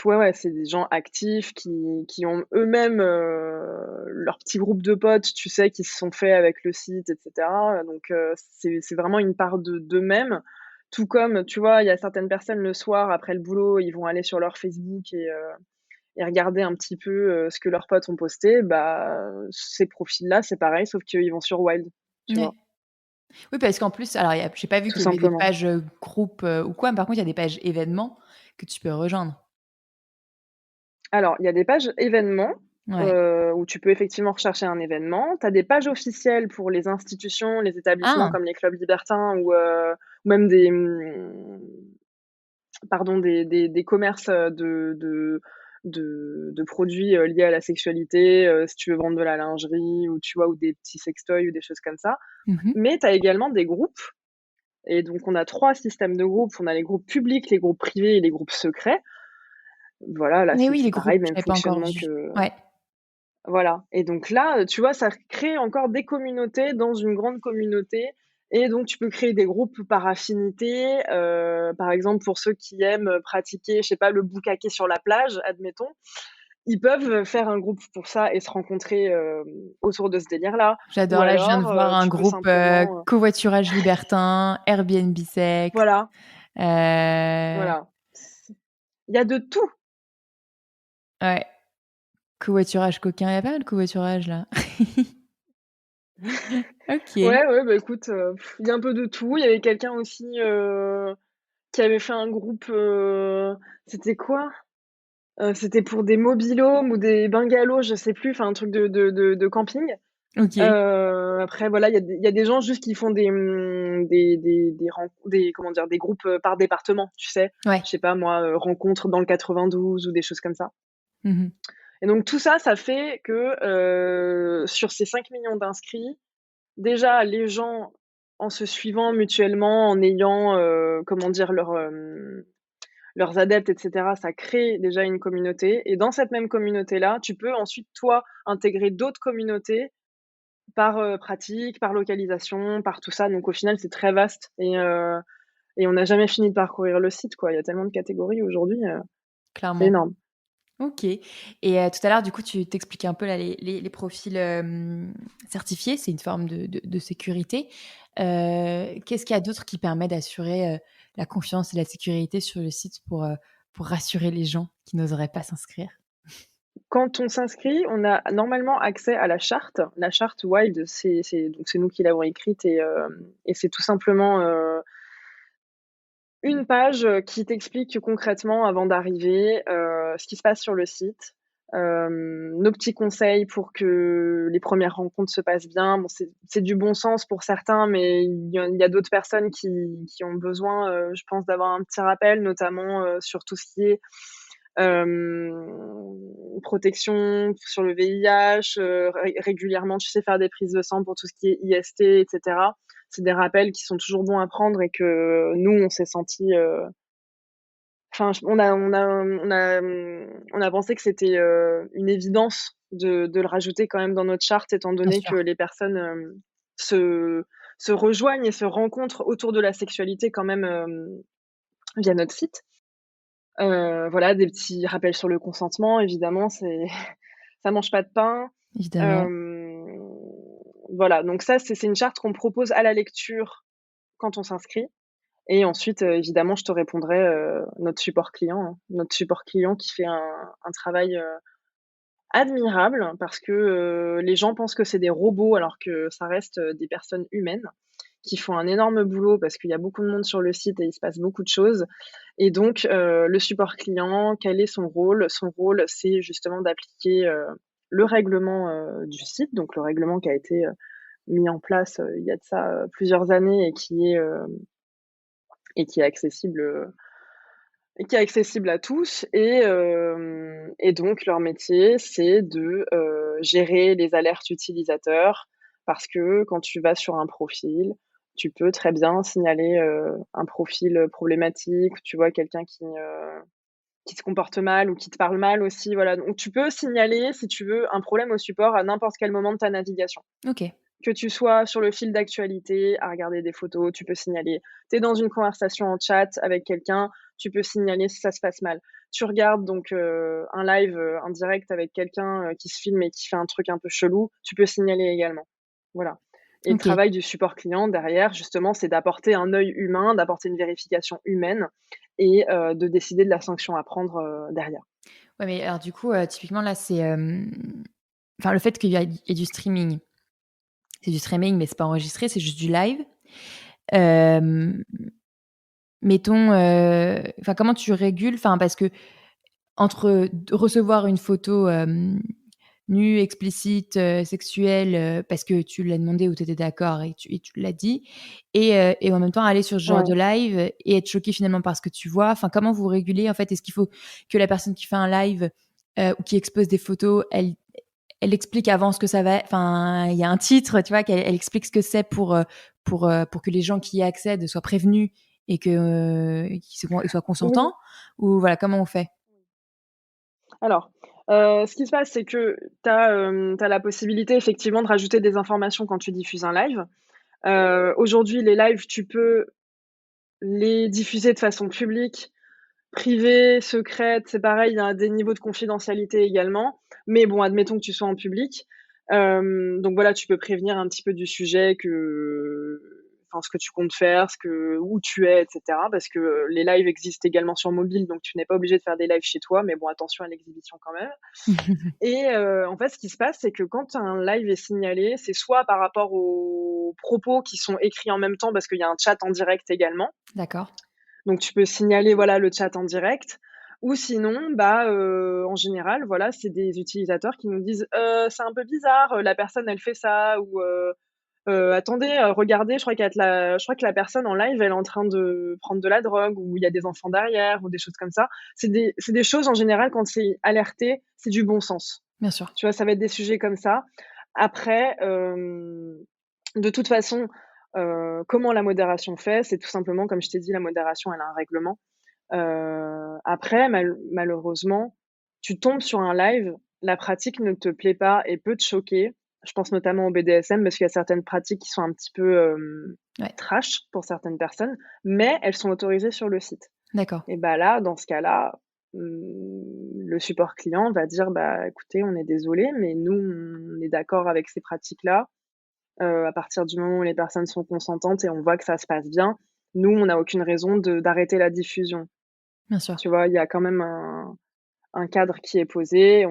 ouais, ouais, c'est des gens actifs qui ont eux-mêmes, leur petit groupe de potes, tu sais, qui se sont faits avec le site et cetera, donc c'est vraiment une part d'eux-mêmes. Tout comme, tu vois, il y a certaines personnes le soir après le boulot, ils vont aller sur leur Facebook et regarder un petit peu, ce que leurs potes ont posté. Bah, ces profils-là, c'est pareil, sauf qu'ils vont sur Wild, tu Ouais. vois? Oui, parce qu'en plus, alors il y a j'ai pas vu Tout qu'il y avait des simplement. pages, groupes, ou quoi, mais par contre, il y a des pages événements que tu peux rejoindre. Alors, il y a des pages événements, Ouais. où tu peux effectivement rechercher un événement. Tu as des pages officielles pour les institutions, les établissements Ah! comme les clubs libertins ou même des, pardon, des commerces, de produits, liés à la sexualité, si tu veux vendre de la lingerie ou tu vois, ou des petits sextoys ou des choses comme ça. Mmh mh. Mais tu as également des groupes et donc on a 3 systèmes de groupes. On a les groupes publics, les groupes privés et les groupes secrets. Voilà, là, Mais c'est oui, les c'est groupes, pareil, je même n'avais pas encore fonctionnement vu. que Ouais. voilà et donc là, tu vois, ça crée encore des communautés dans une grande communauté et donc tu peux créer des groupes par affinité, par exemple, pour ceux qui aiment, pratiquer, je sais pas, le bukkake sur la plage, admettons. Ils peuvent, faire un groupe pour ça et se rencontrer, autour de ce délire-là ou J'adore, là, je viens de alors, voir un tu peux groupe, simplement, covoiturage libertin, Airbnb sexe, voilà, heu, voilà. Il y a de tout. ouais, covoiturage coquin, il y a pas mal de covoiturage là. OK. Ouais, ouais, bah, écoute, il y a un peu de tout. Il y avait quelqu'un aussi, qui avait fait un groupe, c'était quoi? C'était pour des mobil-homes ou des bungalows, je sais plus, enfin un truc de camping OK. Après voilà, il y a des gens juste qui font des comment dire? Des groupes, par département, tu sais? Ouais. Je sais pas moi, rencontres dans le 92 ou des choses comme ça. Mmh. Et donc tout ça, ça fait que, sur ces 5 millions d'inscrits, déjà les gens, en se suivant mutuellement, en ayant, comment dire? Leurs adeptes et cetera, ça crée déjà une communauté et dans cette même communauté-là, tu peux ensuite toi intégrer d'autres communautés par, pratique, par localisation, par tout ça. Donc au final, c'est très vaste et on n'a jamais fini de parcourir le site, quoi. Il y a tellement de catégories aujourd'hui, c'est Clairement. énorme. OK. Et tout à l'heure, du coup, tu t'expliquais un peu là les profils, certifiés, c'est une forme de sécurité. Qu'est-ce qu'il y a d'autre qui permet d'assurer, la confiance et la sécurité sur le site pour rassurer les gens qui n'oseraient pas s'inscrire? Quand on s'inscrit, on a normalement accès à la charte. La charte Wild, c'est nous qui l'avons écrite et c'est tout simplement, une page, qui t'explique concrètement avant d'arriver, ce qui se passe sur le site, nos petits conseils pour que les premières rencontres se passent bien. Bon, c'est du bon sens pour certains, mais il y a d'autres personnes qui ont besoin, je pense d'avoir un petit rappel, notamment, sur tout ce qui est, protection sur le VIH, régulièrement, tu sais, faire des prises de sang pour tout ce qui est IST et cetera. C'est des rappels qui sont toujours bons à prendre et que nous, on s'est sentis, enfin, on a pensé que c'était, une évidence de le rajouter quand même dans notre charte, étant Bien donné sûr. que les personnes, se se rejoignent et se rencontrent autour de la sexualité quand même, via notre site. Voilà, des petits rappels sur le consentement, évidemment, c'est ça mange pas de pain. Évidemment. Hem, voilà, donc ça, c'est une charte qu'on propose à la lecture quand on s'inscrit et ensuite, évidemment, je te répondrai, notre support client, hein. Notre support client qui fait un travail, admirable parce que, les gens pensent que c'est des robots alors que ça reste, des personnes humaines qui font un énorme boulot parce qu'il y a beaucoup de monde sur le site et il se passe beaucoup de choses et donc le support client, quel est son rôle? Son rôle, c'est justement d'appliquer, le règlement, du site, donc le règlement qui a été, mis en place, il y a de ça, plusieurs années et qui est accessible, à tous et donc leur métier, c'est de, gérer les alertes utilisateurs parce que quand tu vas sur un profil, tu peux très bien signaler, un profil, problématique, tu vois quelqu'un qui se comporte mal ou qui te parle mal aussi, voilà. Donc tu peux signaler, si tu veux, un problème au support à n'importe quel moment de ta navigation. OK. Que tu sois sur le fil d'actualité, à regarder des photos, tu peux signaler. Tu es dans une conversation en chat avec quelqu'un, tu peux signaler si ça se passe mal. Tu regardes donc, un live, en direct avec quelqu'un, qui se filme et qui fait un truc un peu chelou, tu peux signaler également. Voilà et le OK. travail du support client derrière, justement, c'est d'apporter un œil humain, d'apporter une vérification humaine et de décider de la sanction à prendre, derrière. Ouais, mais alors du coup, typiquement là, c'est, enfin le fait qu'il y ait du streaming, c'est du streaming, mais c'est pas enregistré, c'est juste du live. Hem, mettons, enfin comment tu régules? Enfin parce que entre recevoir une photo, nue, explicite, sexuelle, parce que tu l'as demandé ou tu étais d'accord et tu l'as dit et en même temps aller sur ce genre Ouais. de live et être choqué finalement par ce que tu vois. Enfin, comment vous régulez en fait? Est-ce qu'il faut que la personne qui fait un live, ou qui expose des photos, elle explique avant ce que ça va, enfin, il y a un titre, tu vois? Elle explique ce que c'est pour que les gens qui y accèdent soient prévenus et que, qu'ils soient Oui. consentants? Ou voilà, comment on fait? Alors, ce qui se passe, c'est que tu as, la possibilité effectivement de rajouter des informations quand tu diffuses un live. Aujourd'hui, les lives, tu peux les diffuser de façon publique, privée, secrète, c'est pareil, il y a des niveaux de confidentialité également. Mais bon, admettons que tu sois en public. Donc voilà, tu peux prévenir un petit peu du sujet ce que tu comptes faire, où tu es et cetera. Parce que les lives existent également sur mobile, donc tu n'es pas obligé de faire des lives chez toi, mais bon, attention à l'exhibition quand même. Et en fait, ce qui se passe, c'est que quand un live est signalé, c'est soit par rapport aux propos qui sont écrits en même temps, parce qu'il y a un chat en direct également. D'accord. Donc tu peux signaler, voilà, le chat en direct, Ou sinon, en général, voilà, c'est des utilisateurs qui nous disent: C'est un peu bizarre, la personne elle fait ça» ou «Attendez, regardez, je crois que la personne en live, elle est en train de prendre de la drogue» ou «Il y a des enfants derrière» ou des choses comme ça. C'est des choses en général quand c'est alerté, c'est du bon sens. Bien sûr. Tu vois? Ça va être des sujets comme ça. Après, de toute façon, comment la modération fait? C'est tout simplement, comme je t'ai dit, la modération, elle a un règlement. Après malheureusement, tu tombes sur un live, la pratique ne te plaît pas et peut te choquer. Je pense notamment au BDSM parce qu'il y a certaines pratiques qui sont un petit peu, Ouais, trash pour certaines personnes, mais elles sont autorisées sur le site. d'accord. Et bah là, dans ce cas-là, le support client va dire: «Bah, écoutez, on est désolé, mais nous, on est d'accord avec ces pratiques-là. À partir du moment où les personnes sont consentantes et on voit que ça se passe bien, nous, on n'a aucune raison d'arrêter la diffusion». Bien sûr. Tu vois? Il y a quand même un cadre qui est posé.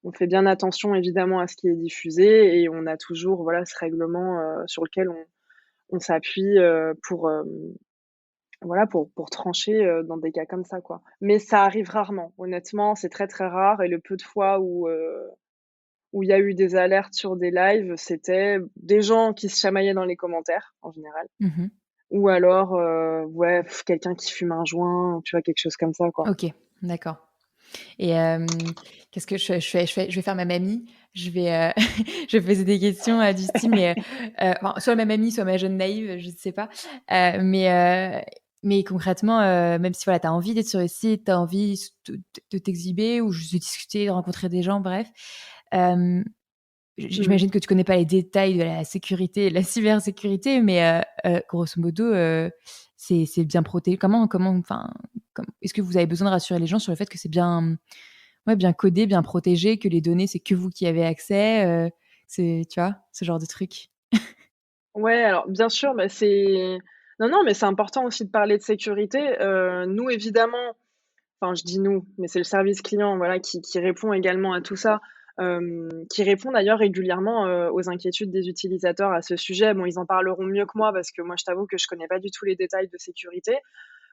On fait bien attention évidemment à ce qui est diffusé et on a toujours, voilà, ce règlement, sur lequel on s'appuie, voilà, pour trancher, dans des cas comme ça, quoi. Mais ça arrive rarement. Honnêtement, c'est très, très rare et le peu de fois où il y a eu des alertes sur des lives, c'était des gens qui se chamaillaient dans les commentaires, en général, Mmh. ou alors, ouais, quelqu'un qui fume un joint, tu vois? Quelque chose comme ça, quoi. OK, d'accord. Et qu'est-ce que je vais faire ma mamie. Je vais, je vais poser des questions, du style, mais enfin, soit ma mamie, soit ma jeune naïve, je ne sais pas. Mais concrètement, même si voilà, tu as envie d'être sur le site, tu as envie de t'exhiber ou juste de discuter, de rencontrer des gens, bref, hem, Mmh. j'imagine que tu connais pas les détails de la sécurité, de la cybersécurité, mais grosso modo, c'est bien protégé. Comment enfin, est-ce que vous avez besoin de rassurer les gens sur le fait que c'est bien, ouais, bien codé, bien protégé, que les données, c'est que vous qui avez accès, c'est tu vois? Ce genre de truc. Ouais, alors bien sûr, non, non, mais c'est important aussi de parler de sécurité. Nous, évidemment, enfin, je dis «nous», mais c'est le service client, voilà, qui répond également à tout ça, qui répond d'ailleurs régulièrement, aux inquiétudes des utilisateurs à ce sujet. Bon, ils en parleront mieux que moi parce que moi, je t'avoue que je connais pas du tout les détails de sécurité.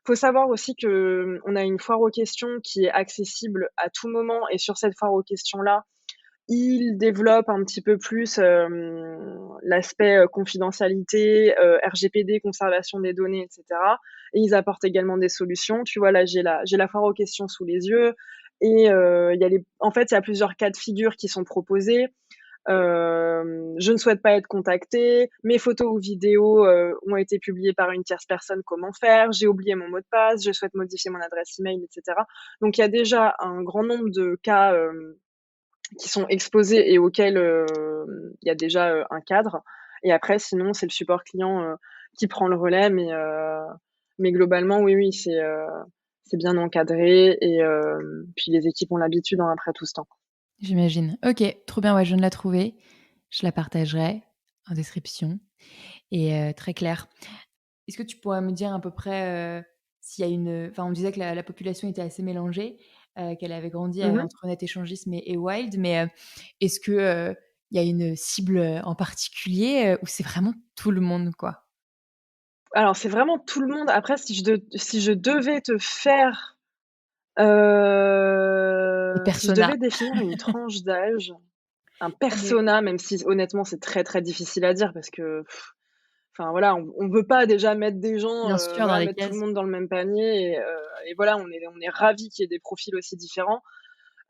Faut savoir aussi que, on a une foire aux questions qui est accessible à tout moment et sur cette foire aux questions-là, ils développent un petit peu plus, l'aspect, confidentialité, RGPD, conservation des données et cetera, et ils apportent également des solutions. Tu vois, là, j'ai la foire aux questions sous les yeux et il y a plusieurs cas de figure qui sont proposés. Je ne souhaite pas être contacté, mes photos ou vidéos, ont été publiées par une tierce personne, comment faire? J'ai oublié mon mot de passe, je souhaite modifier mon adresse email et cetera. Donc il y a déjà un grand nombre de cas, qui sont exposés et auxquels, il y a déjà, un cadre, et après sinon c'est le support client, qui prend le relais, mais globalement oui, oui, c'est bien encadré et puis les équipes ont l'habitude, hein, après tout ce temps. J'imagine. OK, trop bien, ouais, je viens de la trouver. Je la partagerai en description et très clair. Est-ce que tu pourrais me dire à peu près, s'il y a une, enfin, on disait que la population était assez mélangée, qu'elle avait grandi, Mmh. entre net échangisme et wild, mais est-ce que, il y a une cible, en particulier, ou c'est vraiment tout le monde, quoi? Alors c'est vraiment tout le monde. Après si je devais te faire, Les si je personas. devais définir une tranche d'âge, un Ouais. persona, même si honnêtement c'est très, très difficile à dire parce que enfin voilà, on veut pas déjà mettre des gens, Bien sûr, dans voilà, les mettre tout le cases. monde dans le même panier et voilà, on est ravis qu'il y ait des profils aussi différents.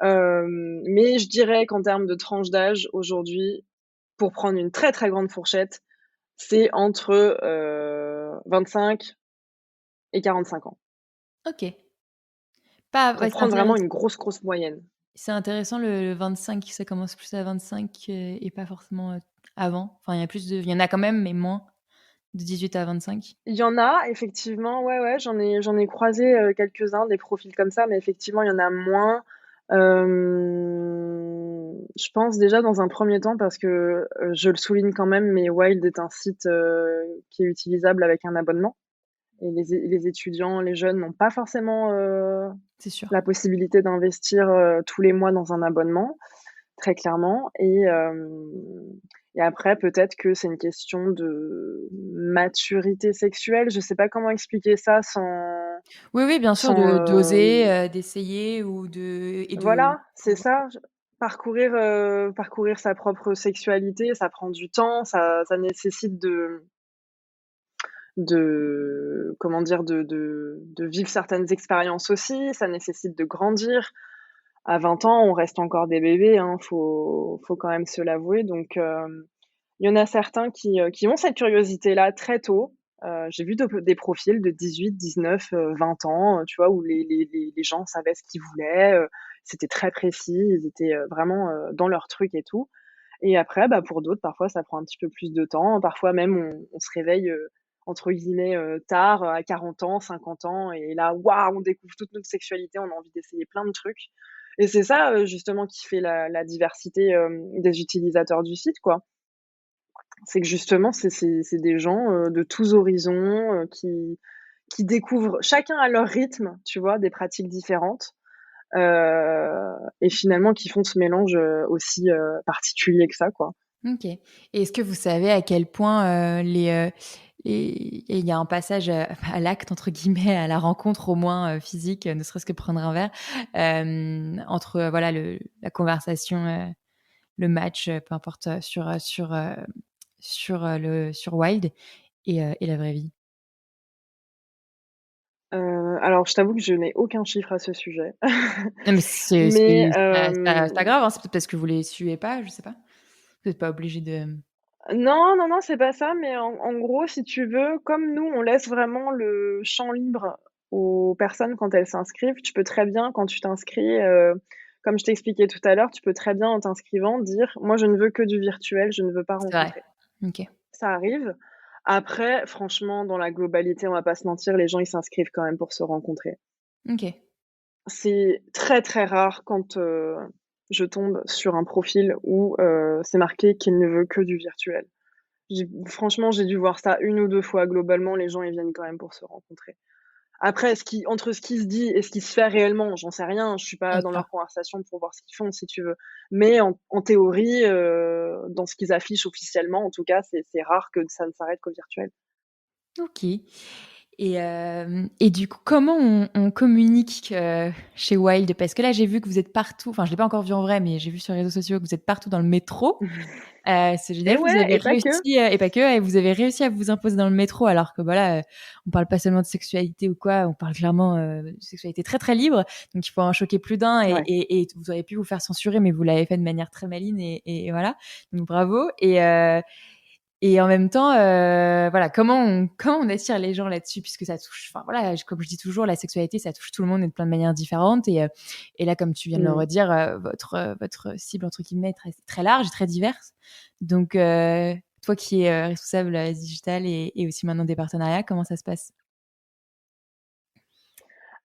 Mais je dirais qu'en termes de tranche d'âge, aujourd'hui, pour prendre une très, très grande fourchette, c'est entre, 25 et 45 ans. OK. Pas Pour ouais, c'est prendre vraiment intéressant. une grosse, grosse moyenne. C'est intéressant le 25, ça commence plus à 25, et pas forcément, avant. Enfin, il y en a quand même, mais moins, de 18 à 25. Il y en a effectivement, ouais, ouais, j'en ai croisé, quelques-uns, des profils comme ça, mais effectivement, il y en a moins. Je pense déjà dans un premier temps parce que, je le souligne quand même, mais Wild est un site, qui est utilisable avec un abonnement et les étudiants, les jeunes n'ont pas forcément, C'est sûr. la possibilité d'investir, tous les mois dans un abonnement. très clairement et après peut-être que c'est une question de maturité sexuelle. Je sais pas comment expliquer ça Oui, oui, bien sûr, sans, de d'oser, d'essayer ou de voilà, c'est ça, parcourir sa propre sexualité, ça prend du temps, ça nécessite de comment dire? De vivre certaines expériences aussi, ça nécessite de grandir. À 20 ans, on reste encore des bébés, hein, faut quand même se l'avouer donc il y en a certains qui ont cette curiosité-là très tôt. J'ai vu des profils de 18-19, 20 ans, tu vois? Où les gens savaient ce qu'ils voulaient, c'était très précis, ils étaient, vraiment, dans leur truc et tout et après, bah, pour d'autres, parfois, ça prend un petit peu plus de temps. Parfois même, on se réveille, entre guillemets, «tard», à 40 ans, 50 ans et là, waouh, on découvre toute notre sexualité, on a envie d'essayer plein de trucs et c'est ça, justement qui fait la diversité, des utilisateurs du site, quoi. C'est que justement, c'est des gens, de tous horizons, qui découvrent chacun à leur rythme, tu vois, des pratiques différentes, et finalement qui font ce mélange, aussi, particulier que ça, quoi. OK. Et est-ce que vous savez à quel point, et il y a un passage, «à l'acte» entre guillemets, à la rencontre au moins, physique, ne serait-ce que prendre un verre, entre, voilà la conversation, le match, peu importe, sur Wild et la vraie vie? Alors je t'avoue que je n'ai aucun chiffre à ce sujet. Non mais c'est Mais, c'est pas grave, hein, c'est peut-être parce que vous les suivez pas, je sais pas. Vous êtes pas obligé de non, non, non, c'est pas ça, mais en gros, si tu veux, comme nous, on laisse vraiment le champ libre aux personnes quand elles s'inscrivent, tu peux très bien, quand tu t'inscris, comme je t'expliquais tout à l'heure, tu peux très bien, en t'inscrivant, dire: «Moi, je ne veux que du virtuel, je ne veux pas c'est vrai. rencontrer». OK. Ça arrive. Après, franchement, dans la globalité, on va pas se mentir, les gens, ils s'inscrivent quand même pour se rencontrer. OK. C'est très, très rare quand, je tombe sur un profil où, c'est marqué qu'il ne veut que du virtuel. Franchement, j'ai dû voir ça une ou 2 fois. Globalement, les gens, ils viennent quand même pour se rencontrer. Après, entre ce qui se dit et ce qui se fait réellement, j'en sais rien. Je suis pas Bien dans sûr. leur conversation pour voir ce qu'ils font, si tu veux. Mais en théorie, dans ce qu'ils affichent officiellement, en tout cas, c'est rare que ça ne s'arrête qu'au virtuel. OK. Et du coup, comment on communique, chez Wild? Parce que là, j'ai vu que vous êtes partout, enfin, je l'ai pas encore vu en vrai, mais j'ai vu sur les réseaux sociaux que vous êtes partout dans le métro. C'est Et génial, vous ouais, avez et pas que. réussi, et pas que, et vous avez réussi à vous imposer dans le métro alors que voilà, on parle pas seulement de sexualité ou quoi, on parle clairement, de sexualité très, très libre, donc il faut en choquer plus d'un Ouais. et vous auriez pu vous faire censurer, mais vous l'avez fait de manière très maligne et voilà, donc bravo et en même temps, voilà, comment on attire les gens là-dessus? Puisque ça touche, enfin voilà, comme je dis toujours, la sexualité, ça touche tout le monde et de plein de manières différentes et là, comme tu viens de le Mmh. redire, votre «cible» entre guillemets est très très large et très diverse. Donc toi qui es, responsable, digital et aussi maintenant des partenariats, comment ça se passe?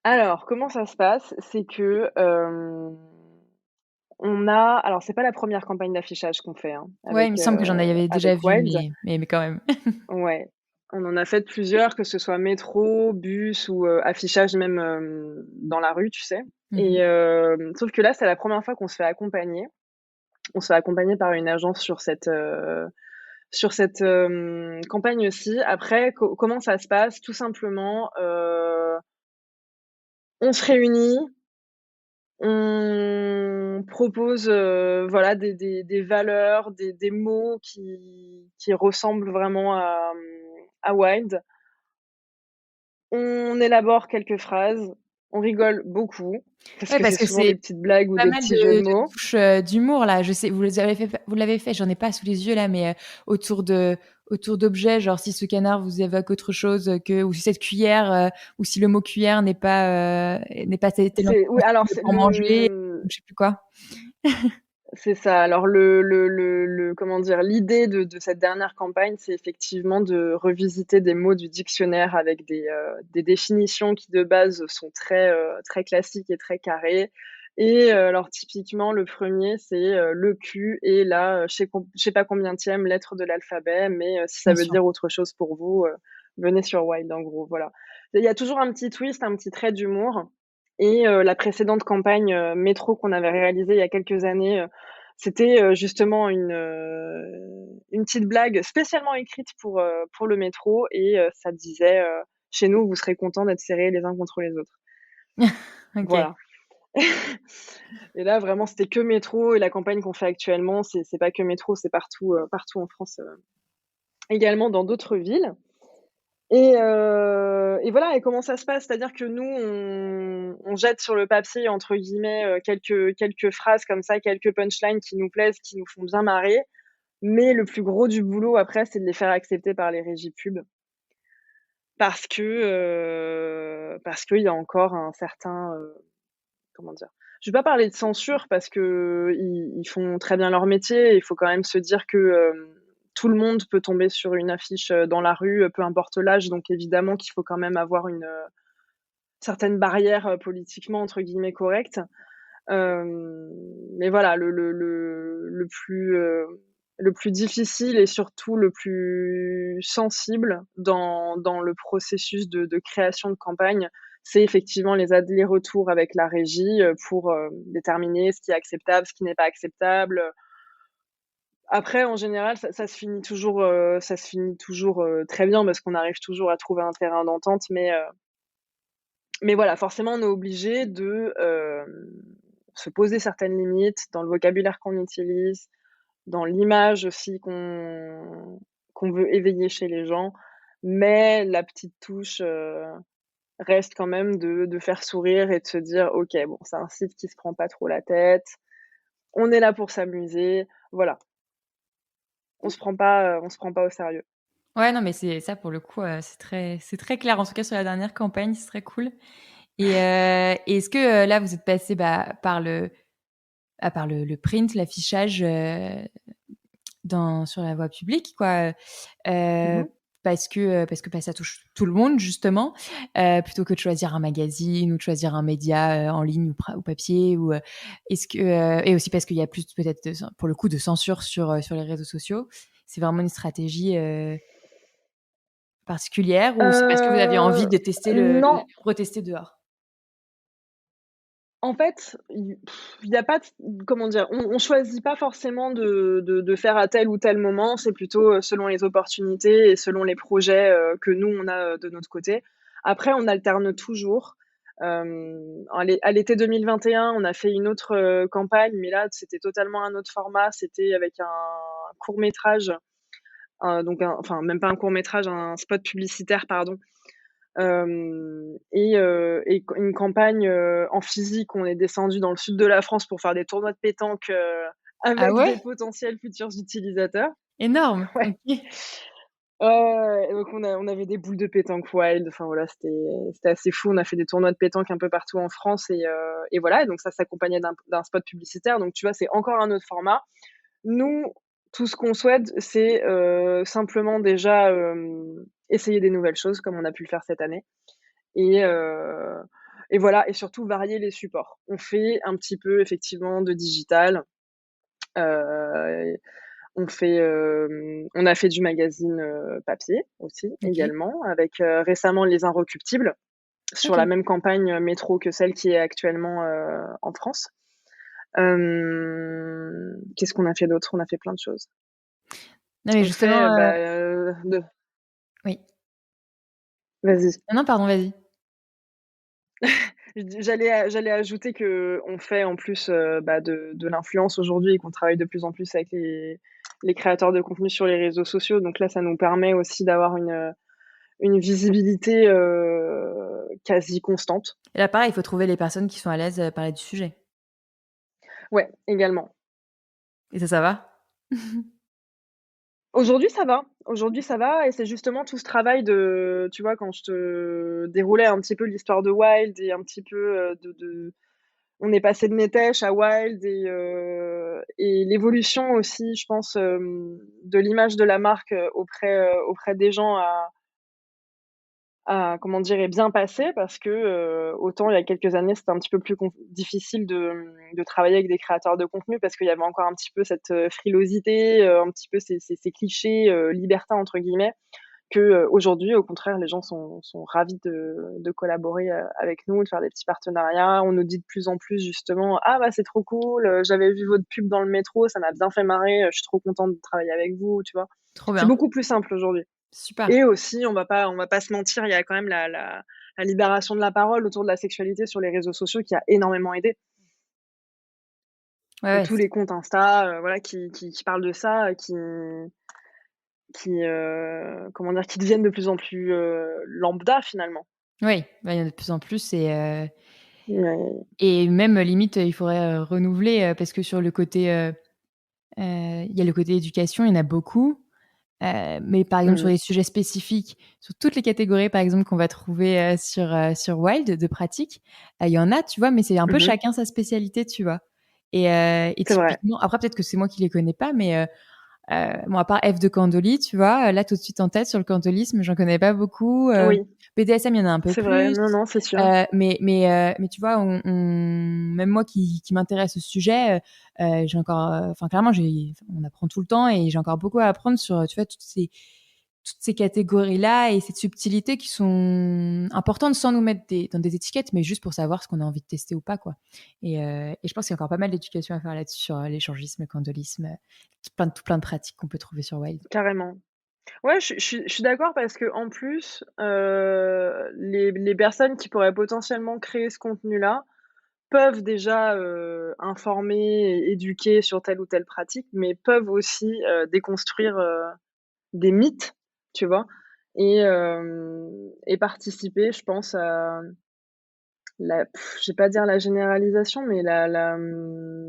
Alors, comment ça se passe? C'est que, alors c'est pas la première campagne d'affichage qu'on fait, hein, Ouais, il me semble que j'en avais déjà avec vu, Wild. mais quand même. Ouais, on en a fait plusieurs, que ce soit métro, bus ou, affichage même, dans la rue, tu sais? Mmh Et mh. sauf que là, c'est la première fois qu'on se fait accompagner. On se fait accompagner par une agence sur cette, campagne aussi. Après, comment ça se passe? Tout simplement, on se réunit, on propose, voilà, des valeurs, des mots qui ressemblent vraiment à Wild. On élabore quelques phrases, on rigole beaucoup, parce Ouais, que parce c'est que souvent c'est des petites blagues ou pas des mal petits jeux de de mots. touches, d'humour là. Je sais, vous l'avez fait, j'en ai pas sous les yeux là, mais autour de autour d'objets, genre si ce canard vous évoque autre chose, que ou si cette cuillère, ou si le mot cuillère n'est pas tellement C'est oui, alors pour manger, ou je sais plus quoi. c'est ça. Alors le comment dire? L'idée de cette dernière campagne, c'est effectivement de revisiter des mots du dictionnaire avec des définitions qui de base sont très, très classiques et très carrées et alors typiquement le premier c'est, le Q et la, je sais pas combientième lettre de l'alphabet, mais si ça Bien veut sûr. dire autre chose pour vous, venez sur Wild en gros, voilà. Il y a toujours un petit twist, un petit trait d'humour et la précédente campagne, métro qu'on avait réalisée il y a quelques années, C'était justement une petite blague spécialement écrite pour le métro et ça disait chez nous, vous serez contents d'être serrés les uns contre les autres. OK. Voilà. Et là, vraiment, c'était que métro et la campagne qu'on fait actuellement, c'est pas que métro, c'est partout, partout en France, également dans d'autres villes. Et voilà et comment ça se passe? C'est-à-dire que nous, on jette sur le papier, entre guillemets, quelques phrases comme ça, quelques punchlines qui nous plaisent, qui nous font bien marrer. Mais le plus gros du boulot après, c'est de les faire accepter par les régies pub. Parce qu'il y a encore un certain, comment dire? Je vais pas parler de censure parce qu'ils font très bien leur métier. Il faut quand même se dire que, tout le monde peut tomber sur une affiche, dans la rue, peu importe l'âge, donc évidemment qu'il faut quand même avoir une, certaine barrière, politiquement entre guillemets «correcte». Mais voilà, le plus difficile et surtout le plus sensible dans le processus de création de campagne, c'est effectivement les allers-retours avec la régie, pour, déterminer ce qui est acceptable, ce qui n'est pas acceptable. Après en général, ça se finit toujours, très bien parce qu'on arrive toujours à trouver un terrain d'entente, mais voilà, forcément, on est obligé de, se poser certaines limites dans le vocabulaire qu'on utilise, dans l'image aussi qu'on veut éveiller chez les gens. Mais la petite touche, reste quand même de faire sourire et de se dire: «OK, bon, c'est un site qui se prend pas trop la tête. On est là pour s'amuser». Voilà, on se prend pas au sérieux. Ouais, non, mais c'est ça pour le coup, c'est très clair. En tout cas, sur la dernière campagne, c'est très cool et est-ce que, là, vous êtes passés, bah, par le print, l'affichage, sur la voie publique, quoi, Mmh mh. parce que, bah, ça touche tout le monde justement, plutôt que de choisir un magazine ou de choisir un média, en ligne ou papier ou, est-ce que, et aussi parce qu'il y a plus peut-être pour le coup de censure sur les réseaux sociaux. C'est vraiment une stratégie, particulière ou c'est parce que vous aviez envie de tester Non. retester dehors? En fait, il y a pas de comment dire? On choisit pas forcément de faire à tel ou tel moment, c'est plutôt, selon les opportunités et selon les projets, que nous on a, de notre côté. Après on alterne toujours. À l'été 2021, on a fait une autre, campagne, mais là c'était totalement un autre format. C'était avec un court métrage, donc enfin même pas un court métrage, un spot publicitaire, pardon. Et une campagne, en physique. On est descendu dans le sud de la France pour faire des tournois de pétanque, Ah avec des ouais? potentiels futurs utilisateurs. Énorme! Ouais. OK. Et donc on avait des boules de pétanque wild, enfin voilà, c'était assez fou. On a fait des tournois de pétanque un peu partout en France et voilà, et donc ça s'accompagnait d'un spot publicitaire. Donc tu vois, c'est encore un autre format. Nous, tout ce qu'on souhaite, c'est, simplement déjà, essayer des nouvelles choses comme on a pu le faire cette année. Et heu et voilà, et surtout varier les supports. On fait un petit peu effectivement de digital, heu, on a fait du magazine, papier aussi OK. également avec, récemment Les Inrecuptibles sur la OK. même campagne, métro que celle qui est actuellement, en France. Qu'est-ce qu'on a fait d'autre? On a fait plein de choses. Non, mais On fait, justement, de oui. vas-y. Non, non, pardon, vas-y. J'allais ajouter qu'on fait en plus, de l'influence aujourd'hui et qu'on travaille de plus en plus avec les créateurs de contenu sur les réseaux sociaux. Donc là, ça nous permet aussi d'avoir une visibilité, quasi constante. Et là, pareil, il faut trouver les personnes qui sont à l'aise, parler du sujet Ouais, également. et ça va? Aujourd'hui ça va et c'est justement tout ce travail de tu vois, quand je te déroulais un petit peu l'histoire de Wild et un petit peu, de on est passé de Netesh à Wild et l'évolution aussi, je pense, de l'image de la marque, auprès des gens comment dire, est bien passé parce que, autant il y a quelques années, c'était un petit peu plus difficile de travailler avec des créateurs de contenu parce qu'il y avait encore un petit peu cette, frilosité, un petit peu ces clichés, «libertins» entre guillemets, que aujourd'hui, au contraire, les gens sont ravis de collaborer avec nous, de faire des petits partenariats. On nous dit de plus en plus justement, ah bah c'est trop cool, j'avais vu votre pub dans le métro, ça m'a bien fait marrer, je suis trop contente de travailler avec vous, tu vois. Trop C'est bien. beaucoup plus simple aujourd'hui. Super. Et aussi, on va pas se mentir, il y a quand même la libération de la parole autour de la sexualité sur les réseaux sociaux qui a énormément aidé. Ouais, ouais. Tous les comptes Insta, voilà, qui parlent de ça, comment dire? Qui deviennent de plus en plus, lambda finalement. Oui, bah, il y en a de plus en plus Mais et même limite, il faudrait, renouveler, parce que sur le côté, il y a le côté éducation, il y en a beaucoup, mais par exemple sur mmh les sujets spécifiques, sur toutes les catégories par exemple qu'on va trouver, sur Wild de pratiques, il y en a, tu vois? Mais c'est un peu mh. chacun sa spécialité, tu vois? Et C'est vrai. typiquement après peut-être que c'est moi qui les connais pas, mais bon, à part F de Candoli, tu vois? Là, tout de suite en tête sur le candolisme, j'en connais pas beaucoup. Oui, BDSM, il y en a un peu c'est vrai. plus. Non, non, c'est sûr. Mais tu vois, même moi qui m'intéresse au sujet, j'ai encore, enfin clairement, on apprend tout le temps et j'ai encore beaucoup à apprendre sur, tu vois, toutes ces catégories-là et cette subtilité qui sont importantes sans nous mettre dans des étiquettes, mais juste pour savoir ce qu'on a envie de tester ou pas, quoi. Et je pense qu'il y a encore pas mal d'éducation à faire là-dessus sur l'échangisme, le candolisme, plein de pratiques qu'on peut trouver sur Wild. Carrément. Ouais, je suis d'accord parce qu'en plus, les personnes qui pourraient potentiellement créer ce contenu-là peuvent déjà, informer et éduquer sur telle ou telle pratique, mais peuvent aussi, déconstruire, des mythes, tu vois? Et participer, je pense, à je vais pas dire la généralisation, mais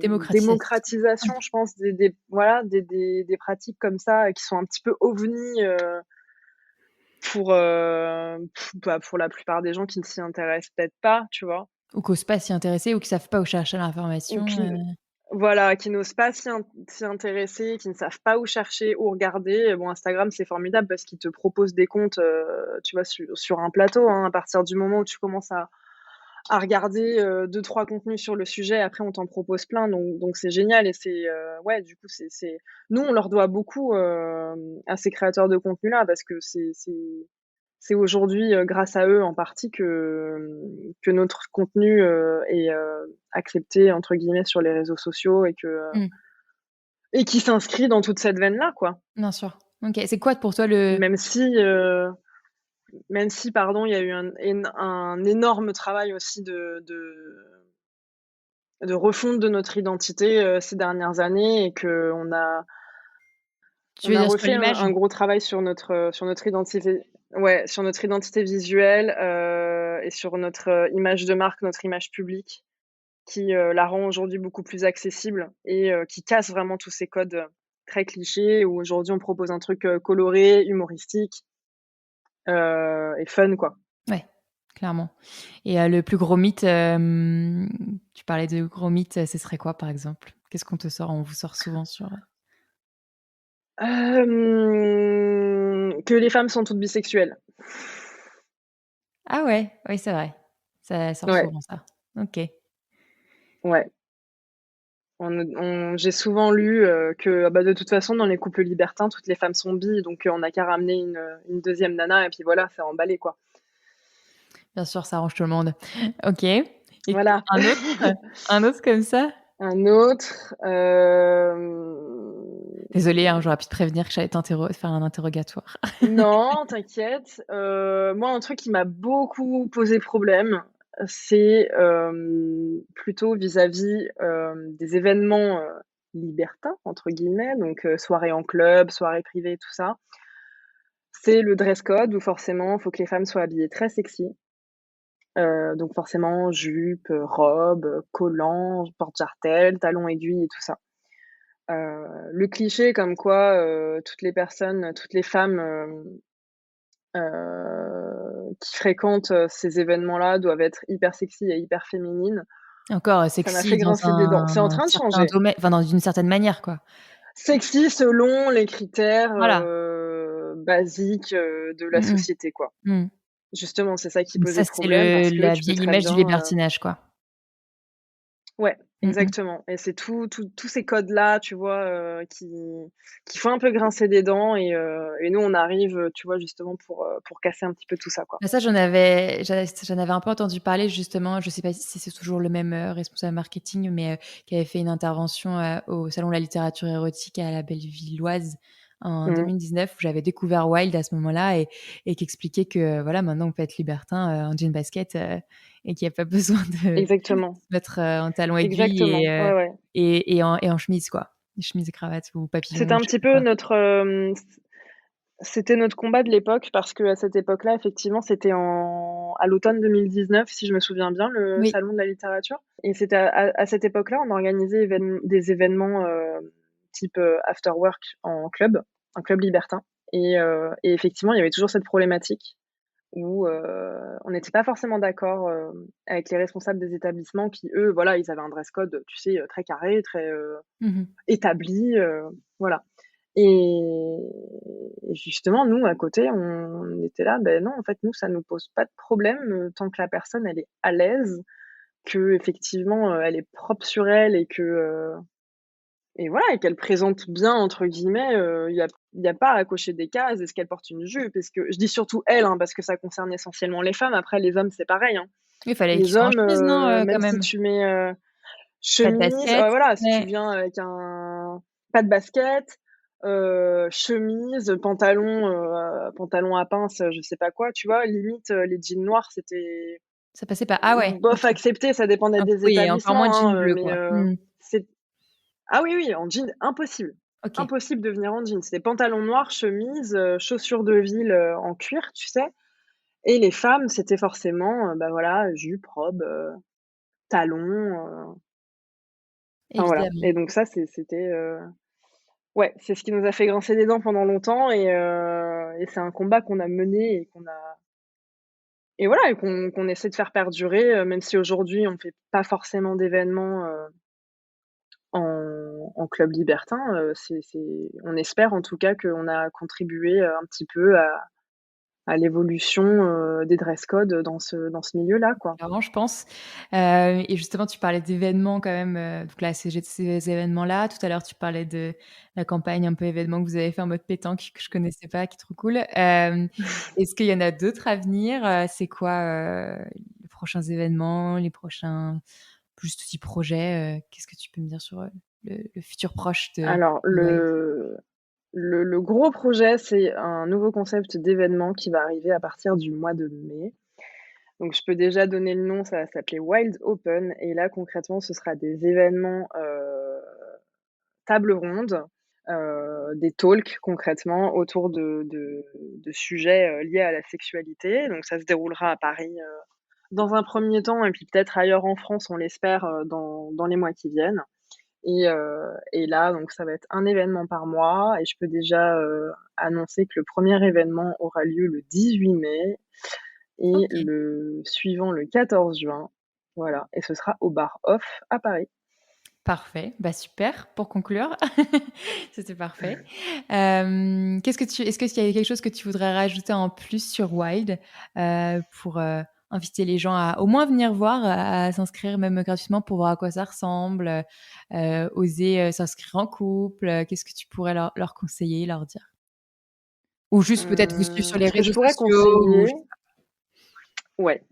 Démocratisation. démocratisation, je pense, des voilà, des pratiques comme ça, qui sont un petit peu ovni, pour la plupart des gens qui ne s'y intéressent peut-être pas, tu vois? Ou qui osent pas s'y intéresser ou qui savent pas où chercher Ou l'information, qui voilà, qui n'osent pas s'y intéresser, qui ne savent pas où chercher, où regarder. Bon, Instagram, c'est formidable parce qu'il te propose des comptes, tu vois, sur un plateau, hein. À partir du moment où tu commences à regarder, 2-3 contenus sur le sujet, après on t'en propose plein, donc c'est génial et c'est, ouais, du coup, c'est nous, on leur doit beaucoup, à ces créateurs de contenu-là parce que c'est aujourd'hui, grâce à eux en partie que notre contenu, est, «accepté» entre guillemets sur les réseaux sociaux mmh, et qui s'inscrit dans toute cette veine-là, quoi. bien sûr. OK. C'est quoi pour toi le Même si, heu, même si, pardon, il y a eu un énorme travail aussi de refonte de notre identité, ces dernières années et tu on veux a dire sur refait l'image? un gros travail sur notre identité, ouais, sur notre identité visuelle, et sur notre, image de marque, notre image publique qui, la rend aujourd'hui beaucoup plus accessible et qui casse vraiment tous ces codes, très clichés où aujourd'hui on propose un truc, coloré, humoristique, et fun, quoi. Ouais, clairement. Et le plus gros mythe, tu parlais de gros mythes, ce serait quoi, par exemple? Qu'est-ce qu'on te sort? On vous sort souvent sur, Que les femmes sont toutes bisexuelles. Ah ouais, oui, c'est vrai. Ça sort Ouais, souvent ça. OK. ouais. J'ai souvent lu, que, bah, de toute façon dans les couples libertins, toutes les femmes sont bi, donc on n'a qu'à ramener une 2e nana et puis voilà, c'est emballé, quoi. Bien sûr, ça arrange tout le monde. OK. Et Voilà. un autre? Un autre comme ça? Un autre, Désolée, hein, j'aurais pu te prévenir que j'allais faire un interrogatoire. non, t'inquiète. Moi, un truc qui m'a beaucoup posé problème, c'est, plutôt vis-à-vis, des événements, «libertins» entre guillemets, donc soirées en club, soirées privées, tout ça. C'est le dress code où forcément, il faut que les femmes soient habillées très sexy, donc forcément jupe, robe, collant, porte-jartelles, talons aiguilles et tout ça. Le cliché comme quoi, toutes les femmes, qui fréquentent, ces événements-là doivent être hyper sexy et hyper féminines, Encore, ça m'a sexy fait dans grincer des dents. C'est en un train de certain changer. domaine, enfin dans une certaine manière, quoi. Sexy selon les critères, Voilà. basiques, de la Mmh mh. société, quoi. Mmh. Justement, c'est ça qui Donc posait ça, c'est problème parce que la tu peux vieille très image du bien, libertinage, quoi. ouais, Exactement, et c'est tous ces codes-là, tu vois, qui font un peu grincer des dents, et nous, on arrive, tu vois, justement pour casser un petit peu tout ça, quoi. Bah, ça, j'en avais un peu entendu parler justement, je sais pas si c'est toujours le même, responsable marketing, mais, qui avait fait une intervention, au salon de la littérature érotique à la Bellevilloise en Mmh. 2019 où j'avais découvert Wild à ce moment-là et qui expliquait que, voilà, maintenant on peut être libertin, en jean basket, et qu'il y a pas besoin de Exactement, se mettre, en talons aiguilles exactement, ouais, ouais. et en chemise quoi. Chemise et cravate ou C'était papillon, un je sais petit plus peu quoi. notre, c'était notre combat de l'époque, parce qu'à cette époque-là, effectivement, c'était à l'automne 2019, si je me souviens bien, le Oui. salon de la littérature, et c'était à cette époque-là, on organisait des événements, type, after work en club libertin, et effectivement, il y avait toujours cette problématique où, on n'était pas forcément d'accord, avec les responsables des établissements qui, eux, voilà, ils avaient un dress code, tu sais, très carré, très, Mmh. établi, voilà. Et justement, nous, à côté, on était là, ben non, en fait, nous, ça nous pose pas de problème, tant que la personne, elle est à l'aise, qu'effectivement, elle est propre sur elle, et voilà, et qu'elle «présente bien» entre guillemets, il y a pas à cocher des cases. Est-ce qu'elle porte une jupe? Est-ce que je dis surtout elle, hein, parce que ça concerne essentiellement les femmes. Après les hommes, c'est pareil, hein. Il fallait qu'ils Les soient en hommes, chemise, non, quand même si même? tu mets, Pas de chemise, basket? voilà, si tu Ouais. viens avec un pas de basket, chemise, pantalon à pince, je sais pas quoi, tu vois? Limite, les jeans noirs, c'était Ça passait pas? Ah ouais, bof OK. accepté, ça dépendait des Oui et encore moins établissements, jean hein, bleu, mais quoi. Mmh. c'est ah oui, oui, en jean, impossible. OK. Impossible de venir en jean. C'était pantalon noir, chemise, chaussures de ville, en cuir, tu sais? Et les femmes, c'était forcément, bah, voilà, jupe, robe, talons, enfin voilà, Évidemment. et donc ça, c'était, ouais, c'est ce qui nous a fait grincer des dents pendant longtemps, et c'est un combat qu'on a mené et voilà, et qu'on essaie de faire perdurer, même si aujourd'hui on fait pas forcément d'événements, en club libertin, on espère en tout cas qu'on a contribué, un petit peu à l'évolution, des dress codes dans ce milieu-là, quoi. Clairement, je pense. Et justement, tu parlais d'événements quand même, donc là, ces événements-là. Tout à l'heure, tu parlais de la campagne un peu événement que vous avez fait en mode pétanque que je connaissais pas, qui est trop cool. Est-ce qu'il y en a d'autres à venir? C'est quoi, les prochains événements, les prochains juste petits projets? Qu'est-ce que tu peux me dire sur, le futur proche Alors de Wild? le gros projet, c'est un nouveau concept d'événement qui va arriver à partir du mois de mai. Donc je peux déjà donner le nom, ça va s'appeler Wild Open, et là concrètement ce sera des événements, table ronde, des talks concrètement autour de sujets, liés à la sexualité. Donc ça se déroulera à Paris, dans un premier temps, et puis peut-être ailleurs en France, on l'espère, dans les mois qui viennent, et là donc ça va être un événement par mois, et je peux déjà, annoncer que le premier événement aura lieu le 18 mai et OK. le suivant le 14 juin. Voilà, et ce sera au bar Off à Paris. Parfait, bah, super pour conclure. C'était parfait. Est-ce qu'il y a quelque chose que tu voudrais rajouter en plus sur Wild, pour, inviter les gens à au moins venir voir, à s'inscrire même gratuitement pour voir à quoi ça ressemble, oser, s'inscrire en couple, qu'est-ce que tu pourrais leur conseiller, leur dire? Ou juste peut-être vous suivre sur les Ce que je réseaux pourrais sociaux ou conseiller, ouais,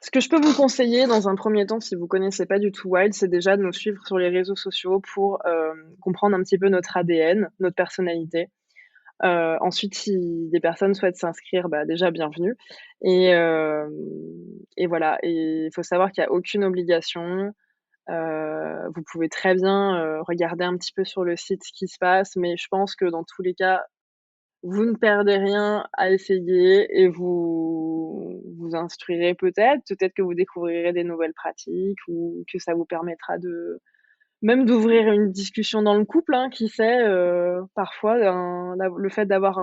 ce que je peux vous conseiller dans un premier temps, si vous connaissez pas du tout Wild, c'est déjà de nous suivre sur les réseaux sociaux pour, comprendre un petit peu notre ADN, notre personnalité. Ensuite, si des personnes souhaitent s'inscrire, bah, déjà bienvenue, et hem et voilà, et il faut savoir qu'il y a aucune obligation. Vous pouvez très bien, regarder un petit peu sur le site ce qui se passe, mais je pense que dans tous les cas, vous ne perdez rien à essayer, et vous vous instruirez peut-être. Peut-être que vous découvrirez des nouvelles pratiques, ou que ça vous permettra d'ouvrir une discussion dans le couple, hein, qui sait? Parfois le fait d'avoir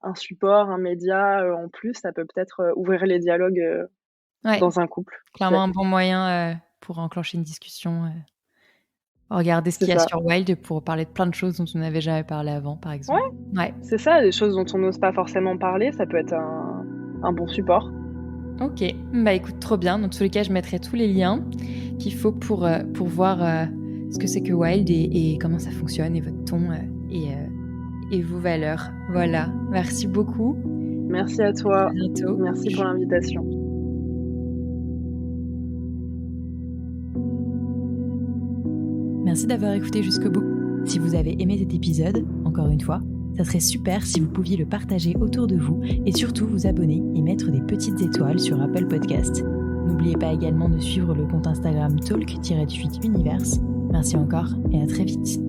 un support, un média, en plus, ça peut peut-être, ouvrir les dialogues, ouais, dans un couple, qui clairement sait? un bon moyen, pour enclencher une discussion, regarder ce C'est qu'il y a ça. sur Wild pour parler de plein de choses dont on n'avait jamais parlé avant, par Ouais, exemple. Ouais, c'est ça, des choses dont on n'ose pas forcément parler, ça peut être un bon support. OK. Bah, écoute, trop bien. Dans tous les cas, je mettrai tous les liens. qu'il faut pour voir ce que c'est que Wild et comment ça fonctionne, et votre ton et vos valeurs. Voilà, merci beaucoup. Merci à toi. À bientôt. Merci pour l'invitation. Merci d'avoir écouté jusqu'au bout. Si vous avez aimé cet épisode, encore une fois, ça serait super si vous pouviez le partager autour de vous et surtout vous abonner et mettre des petites étoiles sur Apple Podcast. N'oubliez pas également de suivre le compte Instagram talk-univers. Merci encore et à très vite.